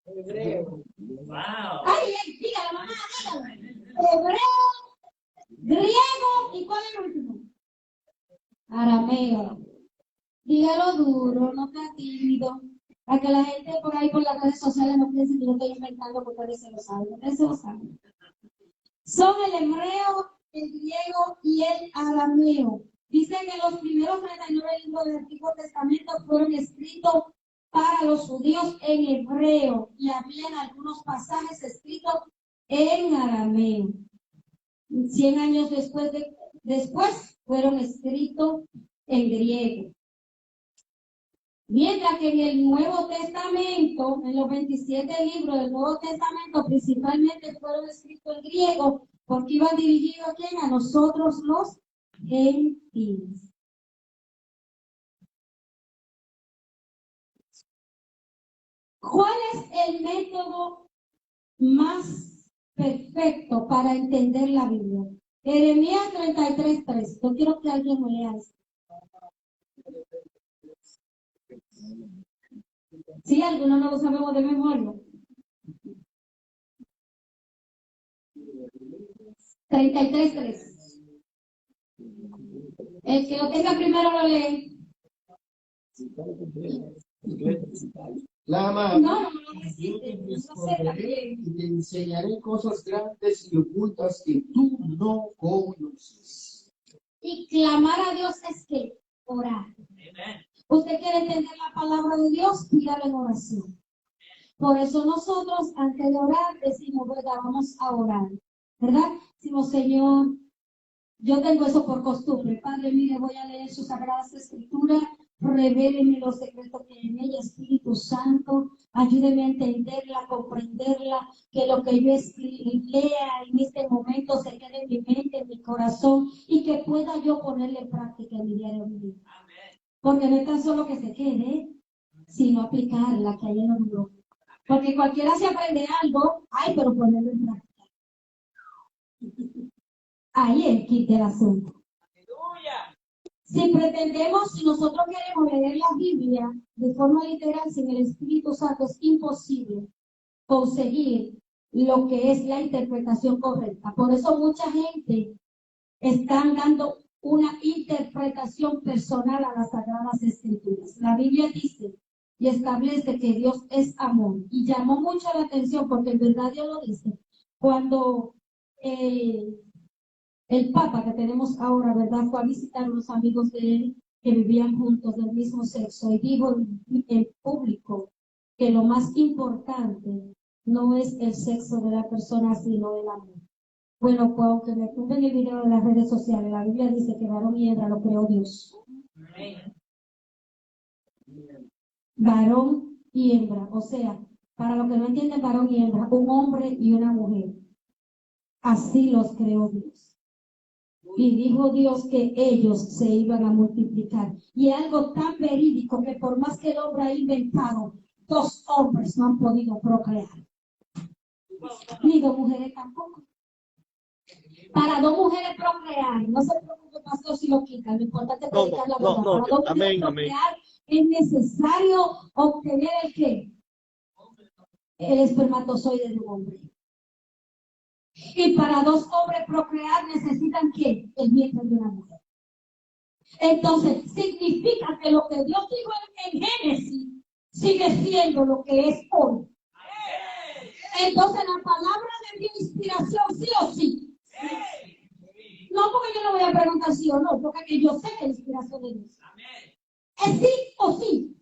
Hebreo. Wow. Ay, dígala, mamá, dígala. Arameo. Dígalo duro, no está tímido. Para que la gente por ahí por las redes sociales no piense que yo estoy inventando porque ustedes se lo saben. Ustedes se lo saben. Son el hebreo, el griego y el arameo. Dice que los primeros 39 libros del Antiguo Testamento fueron escritos para los judíos en hebreo y habían algunos pasajes escritos en arameo. 100 años después fueron escritos en griego. Mientras que en el Nuevo Testamento, en los 27 libros del Nuevo Testamento, principalmente fueron escritos en griego, porque iban dirigidos ¿a quién? A nosotros los gentiles. ¿Cuál es el método más perfecto para entender la Biblia? Jeremías 33:3. Yo quiero que alguien me lea esto. Sí, algunos no lo sabemos de memoria. 33:3. El que lo tenga primero lo lee. Clama, No lo yo resiste. te No sé responderé también. y te enseñaré cosas grandes y ocultas que tú no conoces. Y clamar a Dios es que orar. Usted quiere entender la palabra de Dios, pídalo en oración. Por eso nosotros, antes de orar, decimos, ¿verdad? Vamos a orar, ¿verdad? Decimos, Señor, yo tengo eso por costumbre. Padre, mire, voy a leer sus sagradas escrituras. Revéleme los secretos que hay en ella, Espíritu Santo. Ayúdeme a entenderla, a comprenderla. Que lo que yo lea en este momento se quede en mi mente, en mi corazón. Y que pueda yo ponerle en práctica en mi diario vivir. Porque no es tan solo que se quede, sino aplicarla, que hay en los libros. Porque cualquiera se aprende algo, ay, pero ponerlo en práctica. Ahí es el kit del asunto. Si pretendemos, si nosotros queremos leer la Biblia de forma literal sin el Espíritu Santo, es imposible conseguir lo que es la interpretación correcta. Por eso mucha gente está dando una interpretación personal a las Sagradas Escrituras. La Biblia dice y establece que Dios es amor. Y llamó mucho la atención porque en verdad Dios lo dice. Cuando el Papa que tenemos ahora, ¿verdad? Fue a visitar a unos amigos de él que vivían juntos del mismo sexo y dijo en público que lo más importante no es el sexo de la persona, sino el amor. Bueno, pues aunque me tumben el video de las redes sociales, la Biblia dice que varón y hembra lo creó Dios. Varón y hembra, o sea, para los que no entienden varón y hembra, un hombre y una mujer. Así los creó Dios. Y dijo Dios que ellos se iban a multiplicar. Y algo tan verídico que por más que el hombre ha inventado, 2 hombres no han podido procrear. Ni 2 mujeres tampoco. Para 2 mujeres procrear, no se preocupe, pastor, si lo quitan. Lo importante es predicar la verdad. Para 2 mujeres procrear es necesario obtener el ¿qué? El espermatozoide de un hombre. Y para 2 hombres procrear necesitan ¿qué? El vientre de una mujer. Entonces, significa que lo que Dios dijo en Génesis sigue siendo lo que es hoy. Entonces, la palabra de Dios, inspiración, sí o sí. No porque yo no voy a preguntar sí o no, porque yo sé que es inspiración de Dios. Es sí o sí.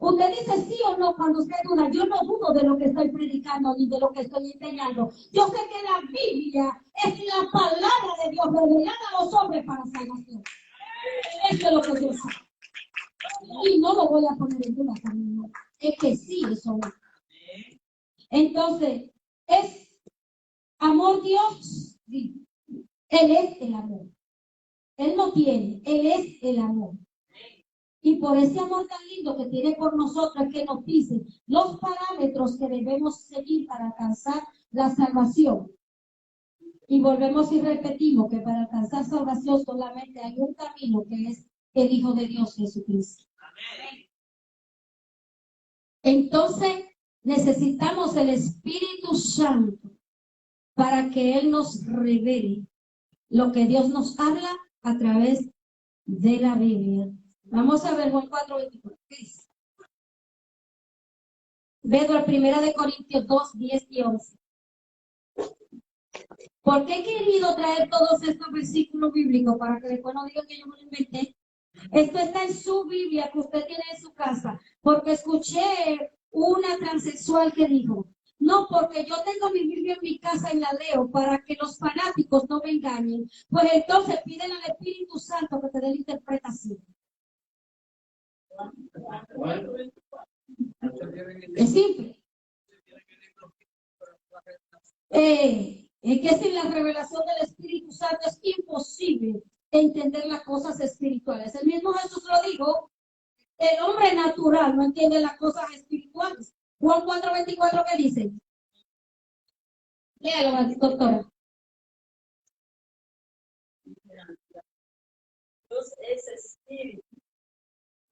Usted dice sí o no cuando usted duda. Yo no dudo de lo que estoy predicando ni de lo que estoy enseñando. Yo sé que la Biblia es la palabra de Dios revelada a los hombres para salvación. Eso es lo que yo sé. Y no lo voy a poner en duda también. Es que sí, eso es. Entonces, ¿es amor Dios? Sí. Él es el amor. Él no tiene, Él es el amor. Y por ese amor tan lindo que tiene por nosotros es que nos dice los parámetros que debemos seguir para alcanzar la salvación. Y volvemos y repetimos que para alcanzar salvación solamente hay un camino que es el Hijo de Dios Jesucristo. Amén. Entonces necesitamos el Espíritu Santo para que Él nos revele lo que Dios nos habla a través de la Biblia. Vamos a ver Juan 4:24. ¿Qué dice? Vedo al 1 de Corintios 2, 10 y 11. ¿Por qué he querido traer todos estos versículos bíblicos? Para que después no digan que yo me lo inventé. Esto está en su Biblia que usted tiene en su casa, porque escuché una transexual que dijo, no, porque yo tengo mi Biblia en mi casa y la leo para que los fanáticos no me engañen. Pues entonces piden al Espíritu Santo que te dé la interpretación. Es simple. Es que sin la revelación del Espíritu Santo es imposible entender las cosas espirituales. El mismo Jesús lo dijo, el hombre natural no entiende las cosas espirituales. Juan 4:24, ¿qué dice? Léalo, doctora. Dios es espíritu.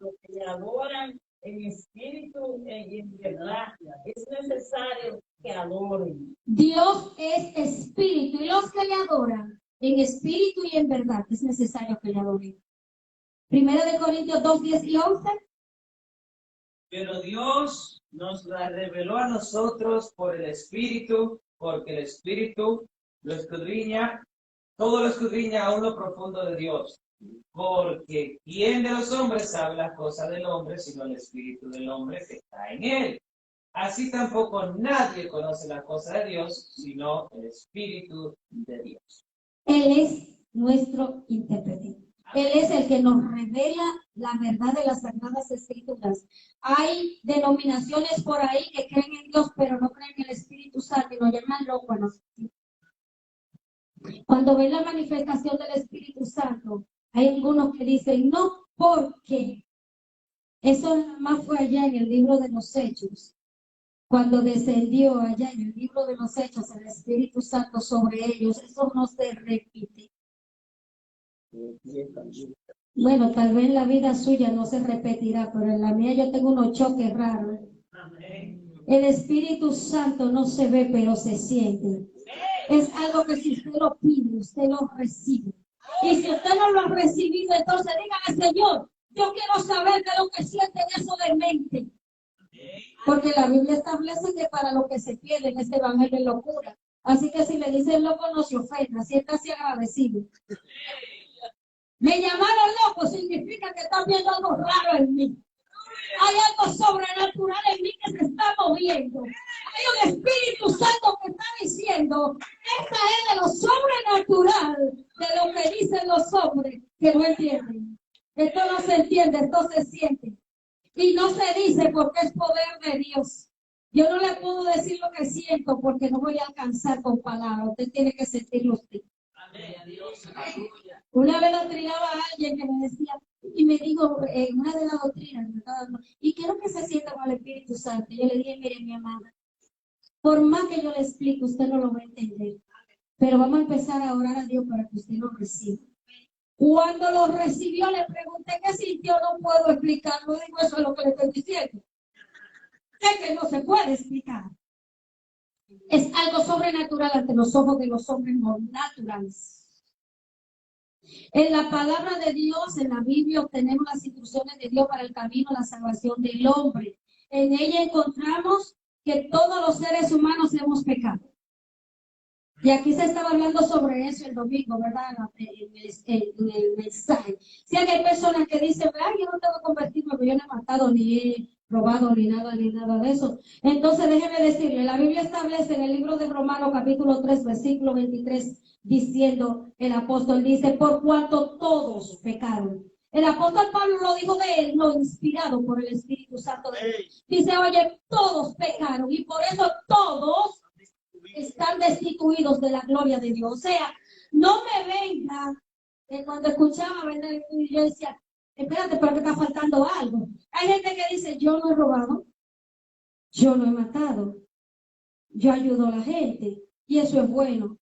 Los que le adoran en espíritu y en verdad, es necesario que adoren. Dios es espíritu y los que le adoran en espíritu y en verdad es necesario que le adoren. 1 de Corintios 2, 10 y 11. Pero Dios nos la reveló a nosotros por el Espíritu, porque el Espíritu lo escudriña, todo lo escudriña a lo profundo de Dios. Porque ¿quién de los hombres sabe las cosas del hombre, sino el Espíritu del hombre que está en él? Así tampoco nadie conoce las cosas de Dios, sino el Espíritu de Dios. Él es nuestro intérprete. Él es el que nos revela la verdad de las Sagradas Escrituras. Hay denominaciones por ahí que creen en Dios, pero no creen en el Espíritu Santo y nos llaman locos a nosotros. Cuando ven la manifestación del Espíritu Santo, hay algunos que dicen, no, porque eso nada más fue allá en el libro de los Hechos. Cuando descendió allá en el libro de los Hechos el Espíritu Santo sobre ellos, eso no se repite. Bueno, tal vez en la vida suya no se repetirá, pero en la mía yo tengo unos choques raros. El Espíritu Santo no se ve, pero se siente. Es algo que si usted lo pide, usted lo recibe. Y si usted no lo ha recibido, entonces dígale, Señor, yo quiero saber de lo que siente eso de mente. Porque la Biblia establece que para lo que se pierde en este evangelio es locura. Así que si le dicen loco, no se ofenda, siéntase agradecido. Me llamaron loco, significa que están viendo algo raro en mí. Hay algo sobrenatural en mí que se está moviendo. Hay un Espíritu Santo que está diciendo, esta es de lo sobrenatural, de lo que dicen los hombres que no entienden. Esto no se entiende, esto se siente. Y no se dice porque es poder de Dios. Yo no le puedo decir lo que siento porque no voy a alcanzar con palabras. Usted tiene que sentirlo usted. Una vez doctrinaba a alguien que me decía, y me dijo, una de las doctrinas, ¿y qué es lo que se siente con el Espíritu Santo? Yo le dije, mire, mi amada, por más que yo le explique, usted no lo va a entender. Pero vamos a empezar a orar a Dios para que usted lo reciba. Cuando lo recibió, le pregunté qué sintió, no puedo explicarlo. Digo, eso es lo que le estoy diciendo. Es que no se puede explicar. Es algo sobrenatural ante los ojos de los hombres no naturales. En la palabra de Dios, en la Biblia, obtenemos las instrucciones de Dios para el camino a la salvación del hombre. En ella encontramos que todos los seres humanos hemos pecado. Y aquí se estaba hablando sobre eso el domingo, ¿verdad? En el mensaje. Si hay personas que dicen, yo no tengo que convertirme porque yo no he matado, ni he robado, ni nada de eso. Entonces, déjeme decirle, la Biblia establece en el libro de Romanos, capítulo 3, versículo 23, diciendo, el apóstol dice, por cuanto todos pecaron. El apóstol Pablo lo dijo de él, no inspirado por el Espíritu Santo de Dios. Dice, oye, todos pecaron y por eso todos están destituidos de la gloria de Dios. O sea, no me venga, cuando escuchaba, ¿verdad? Yo decía, espérate, pero que está faltando algo. Hay gente que dice, yo no he robado, yo no he matado, yo ayudo a la gente, y eso es bueno.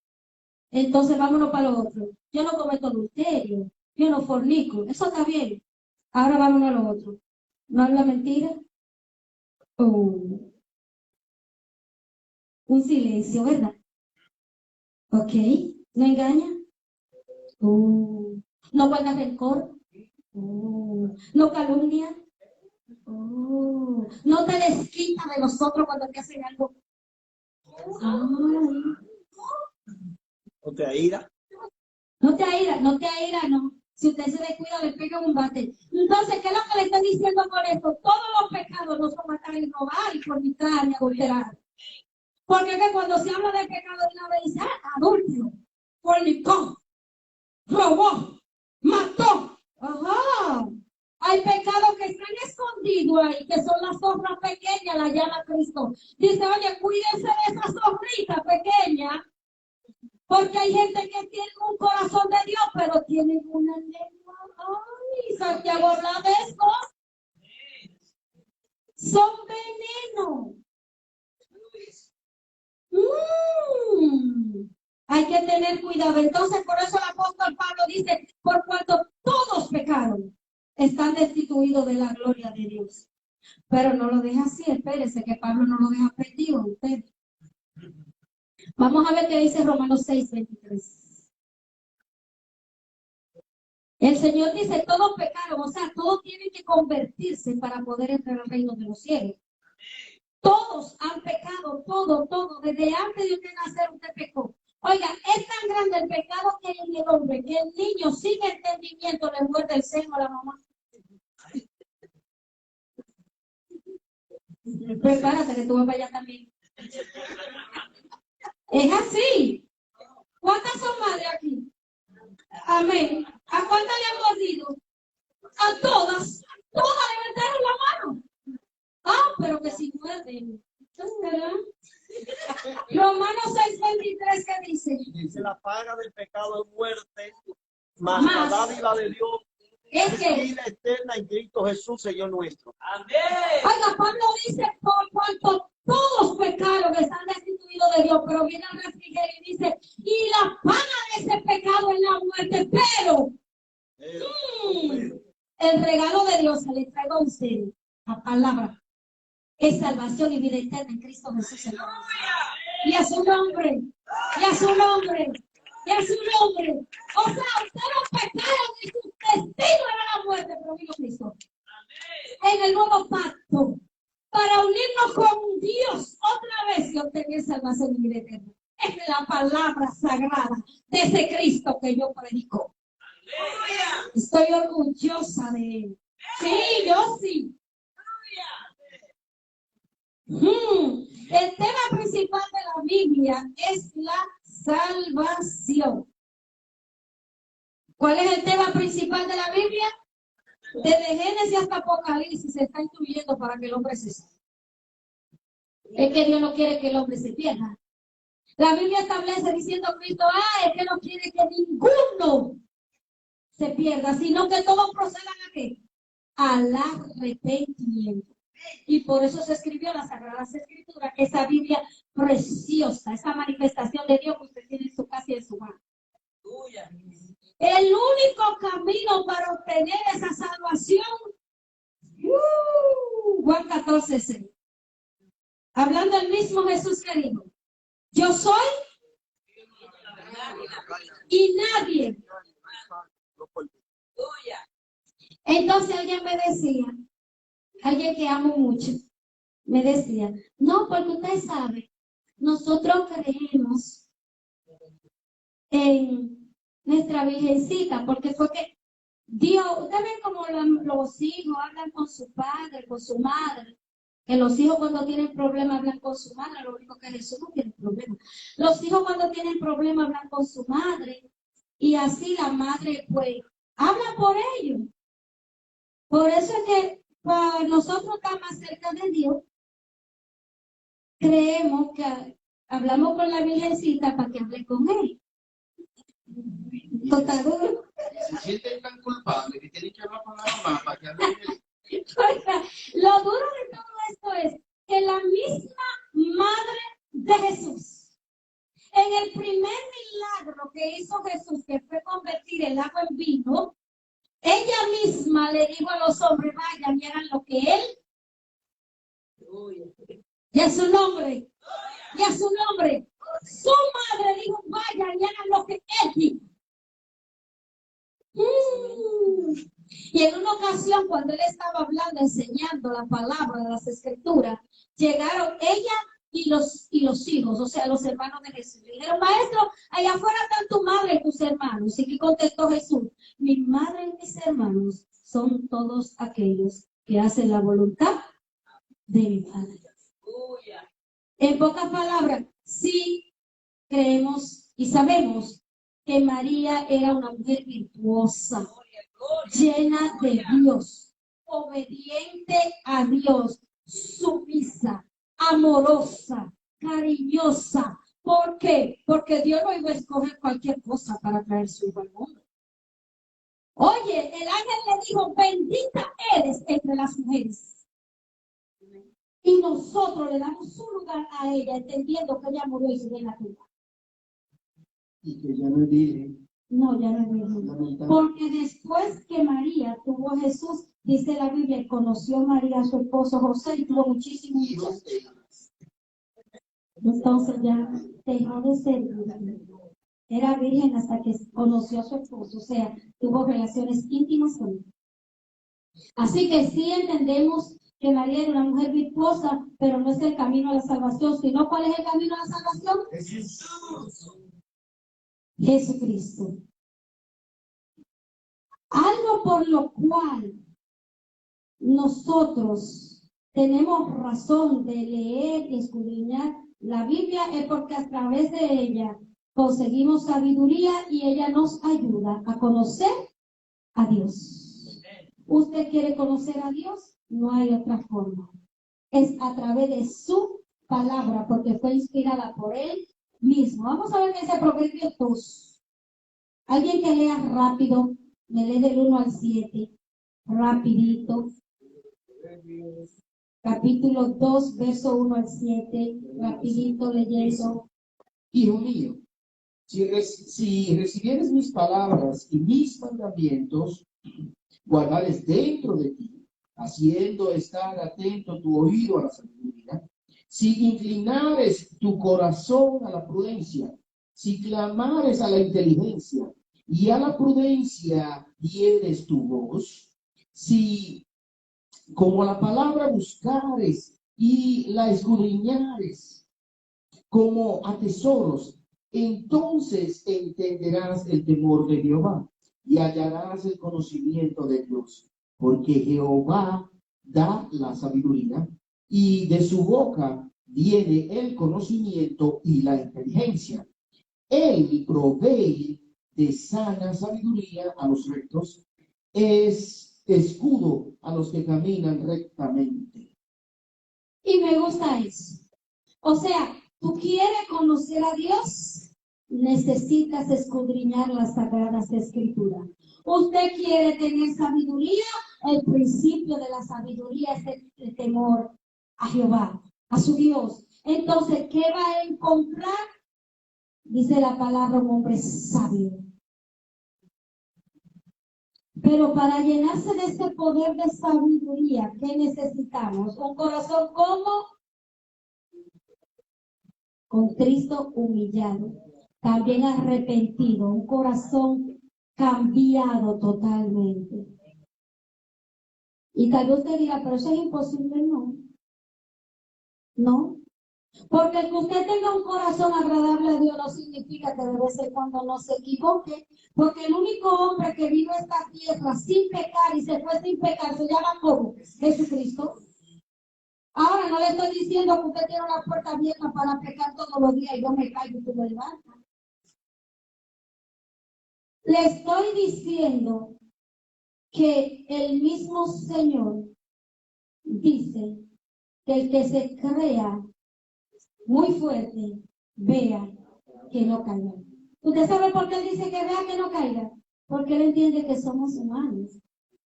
Entonces vámonos para lo otro. Yo no cometo adulterio, yo no fornico, eso está bien. Ahora vámonos a lo otro. ¿No habla mentira? Un silencio, ¿verdad? Ok, ¿no engaña? No guarda rencor. No calumnia. No te desquita de nosotros cuando te hacen algo. No te aira. No te aira, no. Si usted se descuida, le pega un bate. Entonces, ¿qué es lo que le estoy diciendo con esto? Todos los pecados no son matar y robar y fornicar y adulterar. Porque es que cuando se habla de pecado, una vez dice, adúltero, fornicó, robó, mató. Ajá. Hay pecados que están escondidos ahí, que son las zorras pequeñas, la llama Cristo. Dice, oye, cuídense de esa zorrita pequeña. Porque hay gente que tiene un corazón de Dios, pero tienen una lengua. Ay, Santiago habla de eso. Son veneno. Hay que tener cuidado. Entonces, por eso el apóstol Pablo dice, por cuanto todos pecaron, están destituidos de la gloria de Dios. Pero no lo deja así, espérese que Pablo no lo deja perdido a usted. Vamos a ver qué dice Romanos 6:23. El Señor dice, todos pecaron, o sea, todos tienen que convertirse para poder entrar al reino de los cielos. Todos han pecado, todo, desde antes de usted nacer usted pecó. Oiga, es tan grande el pecado que hay en el hombre, que el niño sin entendimiento le muerde el seno a la mamá. Prepárate que tú vas para allá también. Es así. ¿Cuántas son madres aquí? Amén. ¿A cuántas le han mordido? A todas. Todas levantaron la mano. Pero que si muerden. Romanos 6:23, ¿qué dice? Dice, la paga del pecado es muerte, mas la dádiva de Dios es vida eterna en Cristo Jesús, Señor nuestro. Amén. Oiga, Pablo dice, por cuanto todos pecaron, están destituidos de Dios, pero viene al refrigerio y dice, y la paga de ese pecado es la muerte, pero el regalo de Dios se le entrega a usted, la palabra, es salvación y vida eterna en Cristo Jesús, Señor. Y a su nombre, y a su nombre, y a su nombre. O sea, usted no pecaron y su destino era la muerte, pero vino Cristo. En el nuevo pacto, para unirnos con Dios otra vez y obtener salvación y vida eterna. Es la palabra sagrada de ese Cristo que yo predico. Estoy orgullosa de él. Sí, yo sí. El tema principal de la Biblia es la salvación. ¿Cuál es el tema principal de la Biblia? Desde Génesis hasta Apocalipsis se está instruyendo para que el hombre se salve. Es que Dios no quiere que el hombre se pierda. La Biblia establece diciendo Cristo, es que no quiere que ninguno se pierda, sino que todos procedan a ¿qué? Al arrepentimiento. Y por eso se escribió las Sagradas Escrituras, esa Biblia preciosa, esa manifestación de Dios que usted tiene en su casa y en su mano. El único camino para obtener esa salvación, Juan 14:6. Hablando el mismo Jesús que dijo, yo soy y nadie. Entonces alguien me decía, alguien que amo mucho, me decía, no, porque usted sabe, nosotros creemos en nuestra Virgencita, porque fue que Dios, usted ve como los hijos hablan con su padre, con su madre, que los hijos cuando tienen problemas hablan con su madre, lo único que Jesús no tiene problema. Los hijos cuando tienen problemas hablan con su madre, y así la madre pues habla por ellos. Por eso es que para nosotros estar más cerca de Dios, creemos que hablamos con la Virgencita para que hable con él. Total. Se sienten tan culpables que tienen que hablar con la mamá para que hable. Lo duro de todo esto es que la misma madre de Jesús, en el primer milagro que hizo Jesús, que fue convertir el agua en vino, ella misma le dijo a los hombres, vayan y hagan lo que él. Y a su nombre. Y a su nombre. Su madre dijo, vayan y hagan lo que él dijo. Y en una ocasión, cuando él estaba hablando, enseñando la palabra de las escrituras, llegaron ella y los hijos, o sea, los hermanos de Jesús. Le dijeron, maestro, allá afuera están tu madre y tus hermanos. Y que contestó Jesús, mi madre y mis hermanos son todos aquellos que hacen la voluntad de mi Padre. En pocas palabras, sí creemos y sabemos que María era una mujer virtuosa, llena de Dios, obediente a Dios, sumisa, amorosa, cariñosa. ¿Por qué? Porque Dios no iba a escoger cualquier cosa para traer su hijo al mundo. Oye, el ángel le dijo, bendita eres entre las mujeres. Y nosotros le damos su lugar a ella, entendiendo que ella murió y sigue en la tumba. Y que ya no es virgen. No, ya no es virgen. Porque después que María tuvo a Jesús, dice la Biblia, conoció María a su esposo José y tuvo muchísimos hijos. Entonces ya dejó de ser virgen. Era virgen hasta que conoció a su esposo, o sea, tuvo relaciones íntimas con él. Así que sí entendemos que María era una mujer virtuosa, pero no es el camino a la salvación, sino ¿cuál es el camino a la salvación? Jesucristo. Algo por lo cual nosotros tenemos razón de leer y escudriñar la Biblia es porque a través de ella conseguimos sabiduría y ella nos ayuda a conocer a Dios. ¿Usted quiere conocer a Dios? No hay otra forma. Es a través de su palabra, porque fue inspirada por él mismo. Vamos a ver ese Proverbios 2. Alguien que lea rápido, me lee del 1 al 7, rapidito. Capítulo 2, verso 1 al 7, rapidito leyendo. Hijo mío, si recibieres mis palabras y mis mandamientos, guardares dentro de ti, haciendo estar atento tu oído a la sabiduría, si inclinares tu corazón a la prudencia, si clamares a la inteligencia y a la prudencia dieres tu voz, si como la palabra buscares y la escudriñares como a tesoros, entonces entenderás el temor de Jehová y hallarás el conocimiento de Dios, porque Jehová da la sabiduría y de su boca viene el conocimiento y la inteligencia. Él provee de sana sabiduría a los rectos, es escudo a los que caminan rectamente. Y me gusta eso. O sea, ¿tú quieres conocer a Dios? Necesitas escudriñar las Sagradas Escrituras. ¿Usted quiere tener sabiduría? El principio de la sabiduría es el temor a Jehová, a su Dios. Entonces, ¿qué va a encontrar? Dice la palabra, un hombre sabio. Pero para llenarse de este poder de sabiduría, ¿qué necesitamos? Un corazón como contristo, humillado, también arrepentido, un corazón cambiado totalmente. Y tal vez usted dirá, pero eso es imposible, no. No. Porque el que usted tenga un corazón agradable a Dios no significa que de vez en cuando no se equivoque. Porque el único hombre que vino a esta tierra sin pecar y se fue sin pecar se llama ¿cómo? Jesucristo. Ahora no le estoy diciendo que usted tiene una puerta abierta para pecar todos los días y yo me caigo y tú me levantas. Le estoy diciendo que el mismo Señor dice que el que se crea muy fuerte, vea que no caiga. ¿Usted sabe por qué él dice que vea que no caiga? Porque él entiende que somos humanos.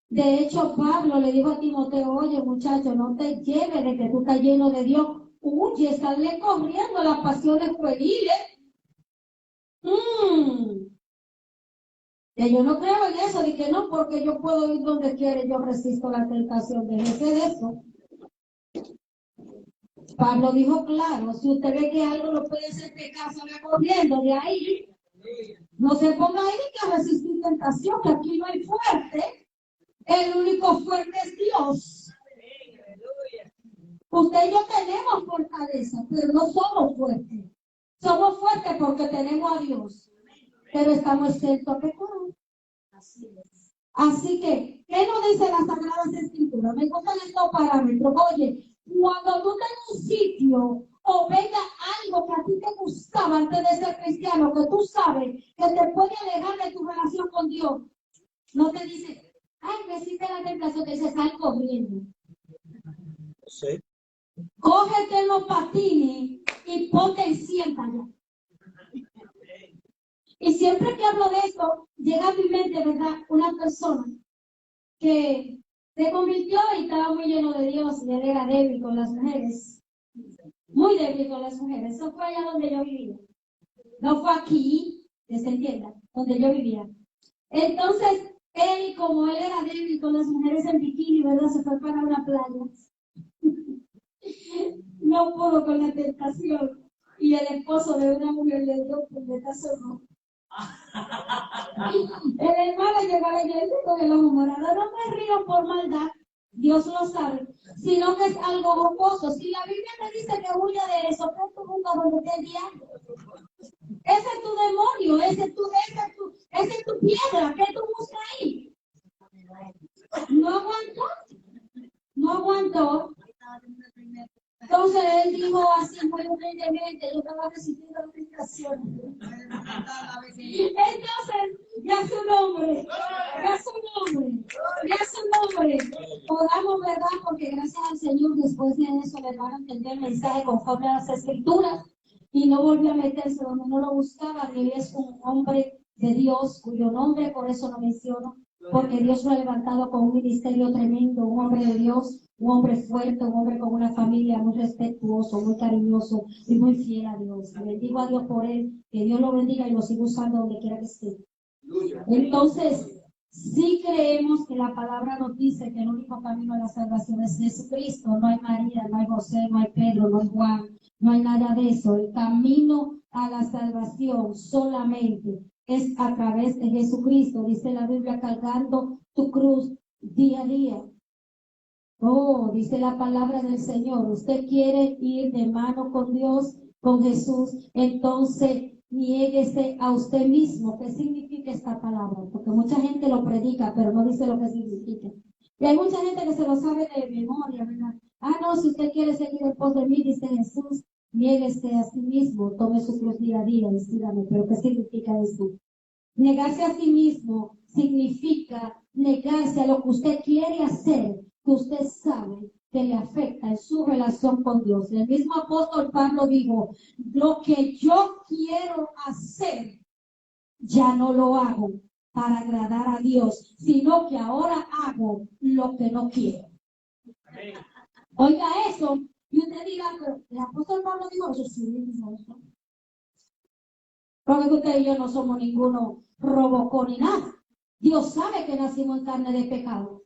De hecho, Pablo le dijo a Timoteo, oye muchacho, no te lleves de que tú estás lleno de Dios. Huye, sale corriendo las pasiones juveniles. Que yo no creo en eso, de que no, porque yo puedo ir donde quiera, yo resisto la tentación. Déjese de eso. Pablo dijo claro, si usted ve que algo lo puede hacer pecar, salga corriendo de ahí. No se ponga ahí que resistir tentación, que aquí no hay fuerte. El único fuerte es Dios. Usted y yo tenemos fortaleza, pero no somos fuertes. Somos fuertes porque tenemos a Dios, pero estamos exentos a pecar. Así que, ¿qué nos dice las Sagradas Escrituras? Me gustan estos parámetros. Oye, cuando tú estás en un sitio o venga algo que a ti te gustaba antes de ser cristiano, que tú sabes que te puede alejar de tu relación con Dios, no te dice, ay, me hiciste la tentación, te dice, sal corriendo. Sí. Cógete los patines y ponte en 100 para allá. Y siempre que hablo de esto, llega a mi mente, ¿verdad? Una persona que se convirtió y estaba muy lleno de Dios y él era débil con las mujeres. Muy débil con las mujeres. Eso fue allá donde yo vivía. No fue aquí, que se entienda, donde yo vivía. Entonces, él, como él era débil con las mujeres en bikini, ¿verdad? Se fue para una playa. No pudo con la tentación. Y el esposo de una mujer le dio un puñetazo rojo. El hermano llegó a la iglesia con el ojo morado. No me río por maldad, Dios lo sabe, sino que es algo jocoso. Si la Biblia te dice que huya de eso, ¿qué tú buscas donde esté el diablo? Ese es tu demonio, ese es tu piedra. ¿Qué tú buscas ahí? No aguantó, no aguantó. Entonces él dijo así muy humildemente, yo estaba resistiendo la tentación. Entonces, ya su nombre, podamos, ¿verdad? Porque gracias al Señor, después de eso le van a entender el mensaje conforme a las Escrituras y no volvió a meterse donde no lo buscaba. Él es un hombre de Dios, cuyo nombre por eso lo menciono, porque Dios lo ha levantado con un ministerio tremendo, un hombre de Dios, un hombre fuerte, un hombre con una familia muy respetuoso, muy cariñoso y muy fiel a Dios. Le bendigo a Dios por él, que Dios lo bendiga y lo siga usando donde quiera que esté. Entonces, sí creemos que la palabra nos dice que el único camino a la salvación es Jesucristo. No hay María, no hay José, no hay Pedro, no hay Juan, no hay nada de eso. El camino a la salvación solamente es a través de Jesucristo. Dice la Biblia, cargando tu cruz día a día. Oh, dice la palabra del Señor, usted quiere ir de mano con Dios, con Jesús, entonces niéguese a usted mismo. ¿Qué significa esta palabra? Porque mucha gente lo predica, pero no dice lo que significa. Y hay mucha gente que se lo sabe de memoria, ¿verdad? Ah, no, si usted quiere seguir en pos de mí, dice Jesús, niéguese a sí mismo, tome su cruz día a día y sígame. ¿Pero qué significa eso? Negarse a sí mismo significa negarse a lo que usted quiere hacer, que usted sabe que le afecta en su relación con Dios. El mismo apóstol Pablo dijo, lo que yo quiero hacer, ya no lo hago para agradar a Dios, sino que ahora hago lo que no quiero. Oiga eso, y usted diga, pero el apóstol Pablo dijo eso, sí, dijo eso. Porque usted y yo no somos ninguno robocó ni nada. Dios sabe que nacimos en carne de pecado.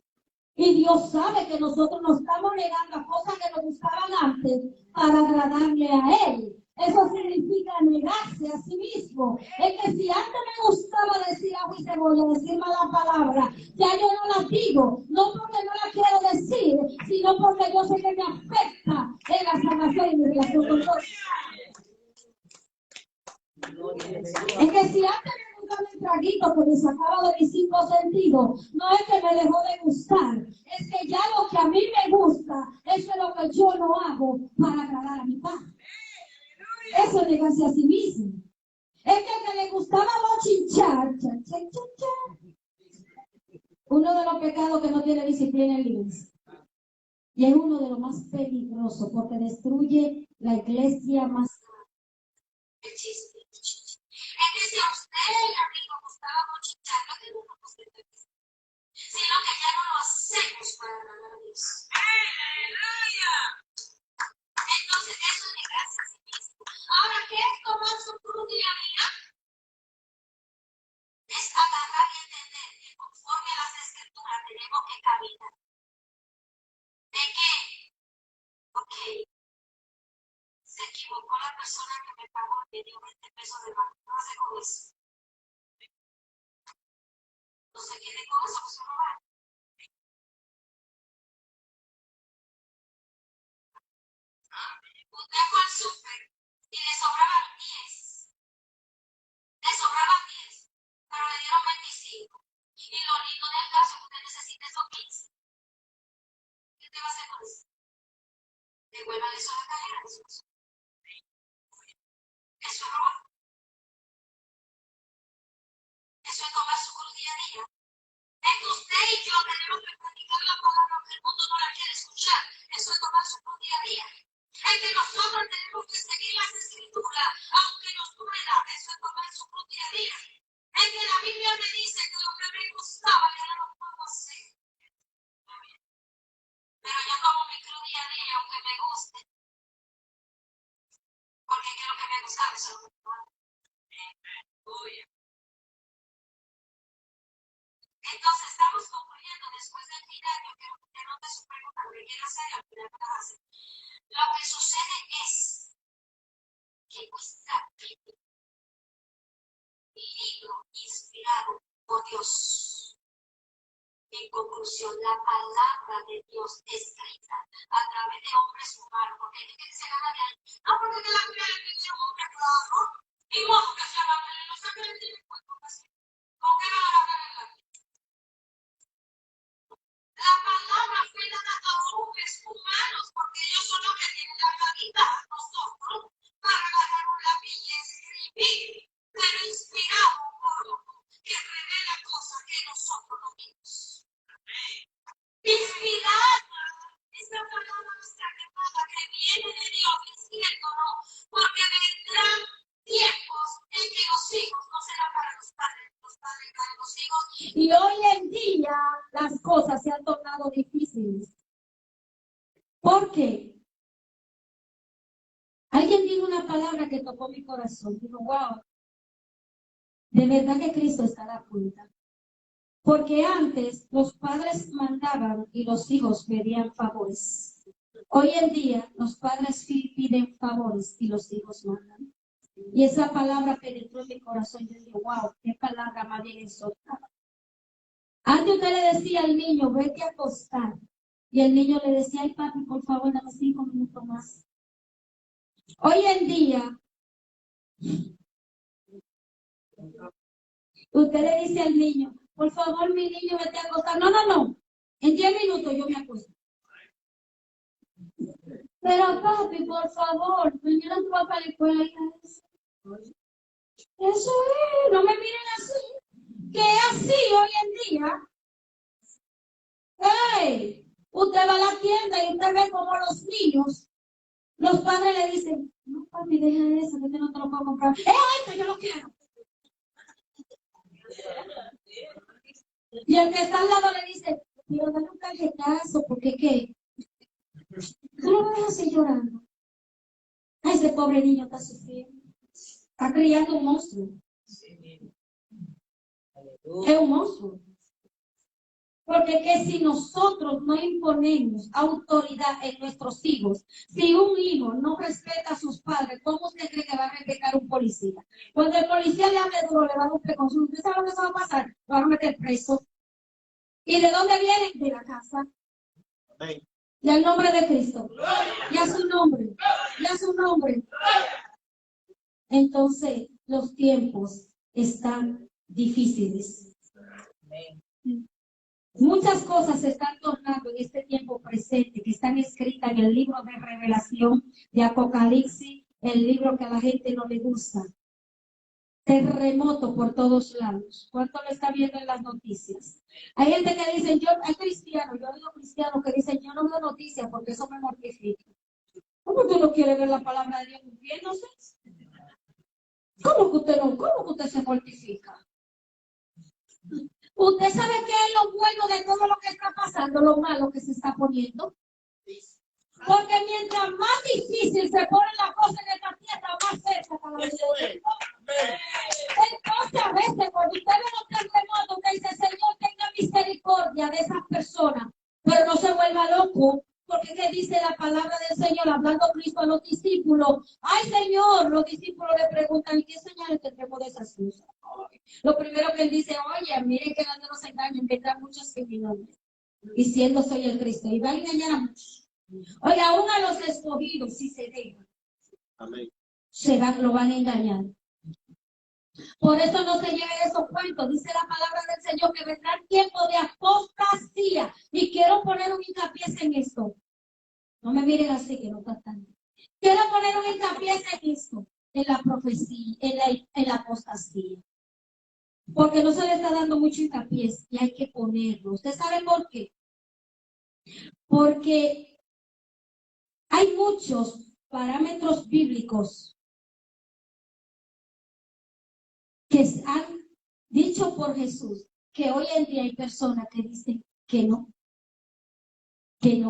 Y Dios sabe que nosotros nos estamos negando a cosas que nos gustaban antes para agradarle a Él. Eso significa negarse a sí mismo. Es que si antes me gustaba decir agua y cebolla, decir mala palabra, ya yo no la digo. No porque no la quiero decir, sino porque yo sé que me afecta en la salvación y mi relación con Dios. Es que si antes me gustaba el traguito que me sacaba de mis 5 sentidos, no es que me dejó de gustar, es que ya lo que a mí me gusta, eso es lo que yo no hago para agradar a mi padre. Eso es negarse a sí mismo. Es que le gustaba bochinchar, uno de los pecados que no tiene disciplina en la iglesia. Y es uno de los más peligrosos porque destruye la iglesia más. El chiste. Es que si a usted y a mí nos gustaba bochinchar, no que no nos guste, sino que ya no lo hacemos para agradar a Dios. ¡Aleluya! Entonces, eso es negarse a sí mismo. Ahora, ¿qué es tomar su cruz día a día? Es agarrar y entender que conforme a las Escrituras tenemos que caminar. ¿De qué? Ok. Se equivocó la persona que me pagó, me dio 20 pesos de más. ¿Qué hace con eso? No se quede con eso, se lo va. a día. Es que usted y yo tenemos que practicar la palabra, aunque el mundo no la quiere escuchar. Eso es tomar su día a día. Es que nosotros tenemos que seguir las escrituras, aunque nos duela. Eso es tomar su día a día. Es que la Biblia me dice que lo que me gustaba ya no lo puedo hacer. Pero yo tomo mi cruz día a día, aunque me guste. Porque quiero que me guste eso. Entonces estamos concluyendo después del final. Yo quiero que usted note su pregunta, lo que quiero hacer al final de la clase. Lo que sucede es que nuestra Biblia, libro inspirado por Dios. En conclusión, la palabra de Dios escrita a través de hombres humanos, porque hay gente que se gana de ahí. No, porque la Biblia le pidió un hombre claro, y no que se va a tener, no sé qué le tiene cuento así. ¿Con qué van a hablar en la Biblia? La palabra fue dada a hombres humanos, porque ellos son los que tienen la habilidad, nosotros, para agarrar un lápiz y escribir, pero inspirado por uno que revela cosas que nosotros no vimos. Inspirada, esa palabra sagrada que viene de Dios, diciéndonos, porque vendrán tiempos en que los hijos no serán para los padres para los hijos. Y hoy en día las cosas se han tornado difíciles. ¿Por qué? Alguien dijo una palabra que tocó mi corazón. Digo, wow, de verdad que Cristo está a la puerta. Porque antes los padres mandaban y los hijos pedían favores. Hoy en día los padres piden favores y los hijos mandan. Y esa palabra penetró en mi corazón. Yo dije, wow, qué palabra más bien exhortada. Antes usted le decía al niño, vete a acostar. Y el niño le decía, ay papi, por favor, dame 5 minutos más. Hoy en día, usted le dice al niño, por favor, mi niño, vete a acostar. No, no, no. En 10 minutos yo me acuesto. Pero papi, por favor, mañana tú vas para la escuela. Eso es, no me miren así. Que así hoy en día. ¡Hey! Usted va a la tienda y usted ve como los niños, los padres le dicen, no papi, deja eso, que yo no te lo puedo comprar. ¡Esto yo lo quiero! Y el que está al lado le dice, pero dale un cachetazo, porque ¿qué? Tú lo ves así llorando. Ay, ese pobre niño está sufriendo. Está criando un monstruo. Es un monstruo. Porque que si nosotros no imponemos autoridad en nuestros hijos, si un hijo no respeta a sus padres, ¿cómo usted cree que va a respetar un policía? Cuando el policía le hable duro, le va a dar un preconcejo. ¿Usted sabe lo que eso va a pasar? Lo van a meter preso. ¿Y de dónde viene? De la casa. Amén. Y al nombre de Cristo. Y a su nombre. Y a su nombre. Entonces, los tiempos están difíciles. Muchas cosas se están tornando en este tiempo presente, que están escritas en el libro de Revelación, de Apocalipsis, el libro que a la gente no le gusta. Terremoto por todos lados. ¿Cuánto lo está viendo en las noticias? Hay gente que dice, hay cristianos, yo he oído cristianos que dicen, yo no veo noticias porque eso me mortifica. ¿Cómo tú no quieres ver la palabra de Dios cumpliéndose? ¿Cómo que usted se mortifica? ¿Usted sabe qué es lo bueno de todo lo que está pasando, lo malo que se está poniendo? Porque mientras más difícil se pone la cosa en esta tierra, más cerca está la bendición. Entonces, a veces, cuando usted ve los terremotos, usted dice, Señor, tenga misericordia de esas personas, pero no se vuelva loco. Porque ¿qué dice la palabra del Señor? Hablando Cristo a los discípulos. Ay, Señor, los discípulos le preguntan, ¿y qué señales tendremos de esas cosas? Lo primero que él dice, oye, miren que no nos engañen, vendrán muchos en mi nombre, diciendo soy el Cristo. Y van a engañar a muchos. Oye, aún a los escogidos, si se dejan, Amén. lo van a engañar. Por eso no se lleven esos cuentos. Dice la palabra del Señor que vendrá el tiempo de apostasía. Y quiero poner un hincapié en esto. No me miren así, que no está tan. Quiero poner un hincapié en esto, en la profecía, en la apostasía. porque no se le está dando mucho hincapié y hay que ponerlo. ¿Usted sabe por qué? Porque hay muchos parámetros bíblicos que han dicho por Jesús, que hoy en día hay personas que dicen que no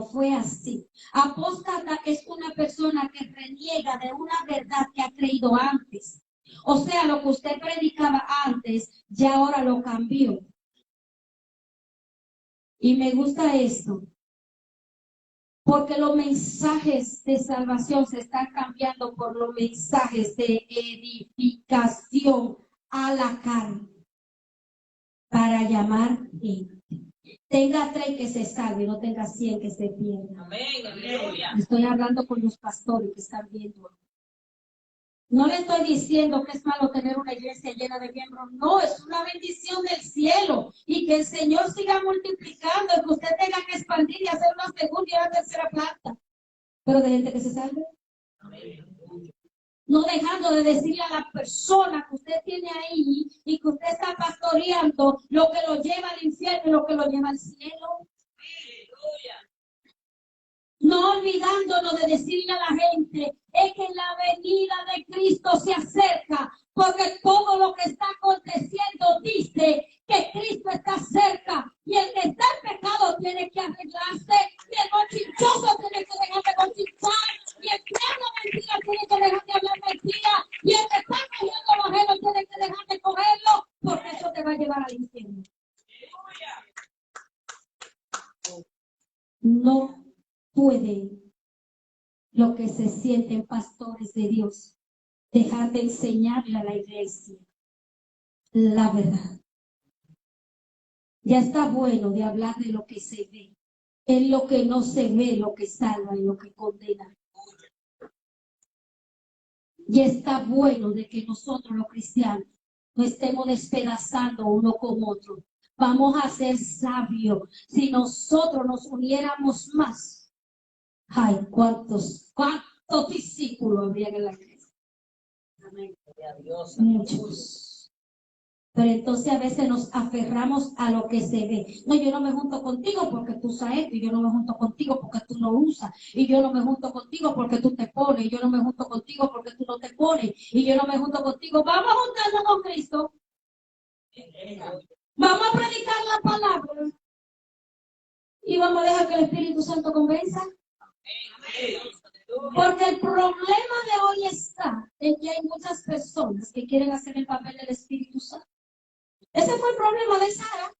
fue así. Apóstata es una persona que reniega de una verdad que ha creído antes. O sea, lo que usted predicaba antes, ya ahora lo cambió. Y me gusta esto, porque los mensajes de salvación se están cambiando por los mensajes de edificación a la carne para llamar gente. Tenga 3 que se salve, no tenga 100 que se pierdan. Amén, aleluya. Estoy hablando con los pastores que están viendo. No le estoy diciendo que es malo tener una iglesia llena de miembros. No, es una bendición del cielo. Y que el Señor siga multiplicando y que usted tenga que expandir y hacer una segunda y una tercera planta. Pero de gente que se salve. No dejando de decirle a la persona que usted tiene ahí y que usted está pastoreando lo que lo lleva al infierno y lo que lo lleva al cielo. No olvidándonos de decirle a la gente, es que la venida de Cristo se acerca, porque todo lo que está aconteciendo dice que Cristo está cerca, y el que está en pecado tiene que arreglarse, y el bochinchoso tiene que dejar de bochinchar, y el que habla mentira tiene que dejar de hablar mentira, y el que está cogiendo los ajeno tiene que dejar de cogerlo, porque eso te va a llevar al infierno. No puede lo que se sienten pastores de Dios dejar de enseñarle a la iglesia la verdad. Ya está bueno de hablar de lo que se ve. Es lo que no se ve, lo que salva y lo que condena. Ya está bueno de que nosotros los cristianos no estemos despedazando uno con otro. Vamos a ser sabios si nosotros nos uniéramos más. Ay, ¿cuántos discípulos habría en la iglesia? Amén. Muchos. Pero entonces a veces nos aferramos a lo que se ve. No, yo no me junto contigo porque tú usas esto, y yo no me junto contigo porque tú no usas, y yo no me junto contigo porque tú te pones, y yo no me junto contigo porque tú no te pones, y yo no me junto contigo. Vamos a juntarnos con Cristo. Vamos a predicar la palabra. Y vamos a dejar que el Espíritu Santo convenza. Porque el problema de hoy está en que hay muchas personas que quieren hacer el papel del Espíritu Santo. Ese fue el problema de Sara.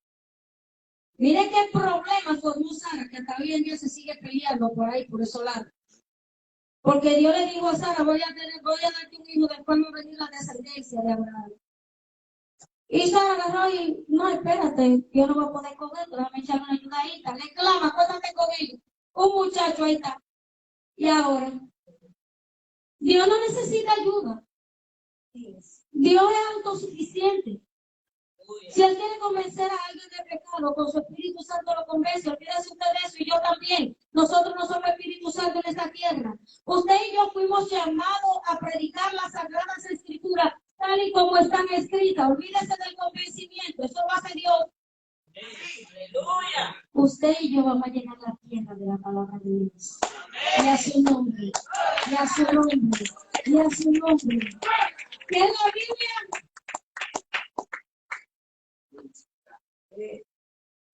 Mire qué problema formó Sara, que hasta hoy en día se sigue peleando por ahí, por esos lados. Porque Dios le dijo a Sara, voy a darte un hijo, después me va a venir la descendencia de Abraham. Y Sara agarró y, no, espérate, yo no voy a poder con él, déjame echar una ayudadita. Le clama, acuérdate con él. Un muchacho ahí está. Y ahora, Dios no necesita ayuda. Dios es autosuficiente. Si Él quiere convencer a alguien de pecado, con su Espíritu Santo lo convence. Olvídese usted de eso y yo también. Nosotros no somos Espíritu Santo en esta tierra. Usted y yo fuimos llamados a predicar las Sagradas Escrituras tal y como están escritas. Olvídese del convencimiento. Eso lo hace Dios. Aleluya. Usted y yo vamos a llegar a la tierra de la palabra de Dios. Y a su nombre. Y a su nombre. Y a su nombre. ¿Qué es la Biblia?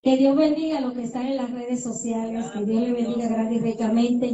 Que Dios bendiga a los que están en las redes sociales, que Dios le bendiga grande y ricamente.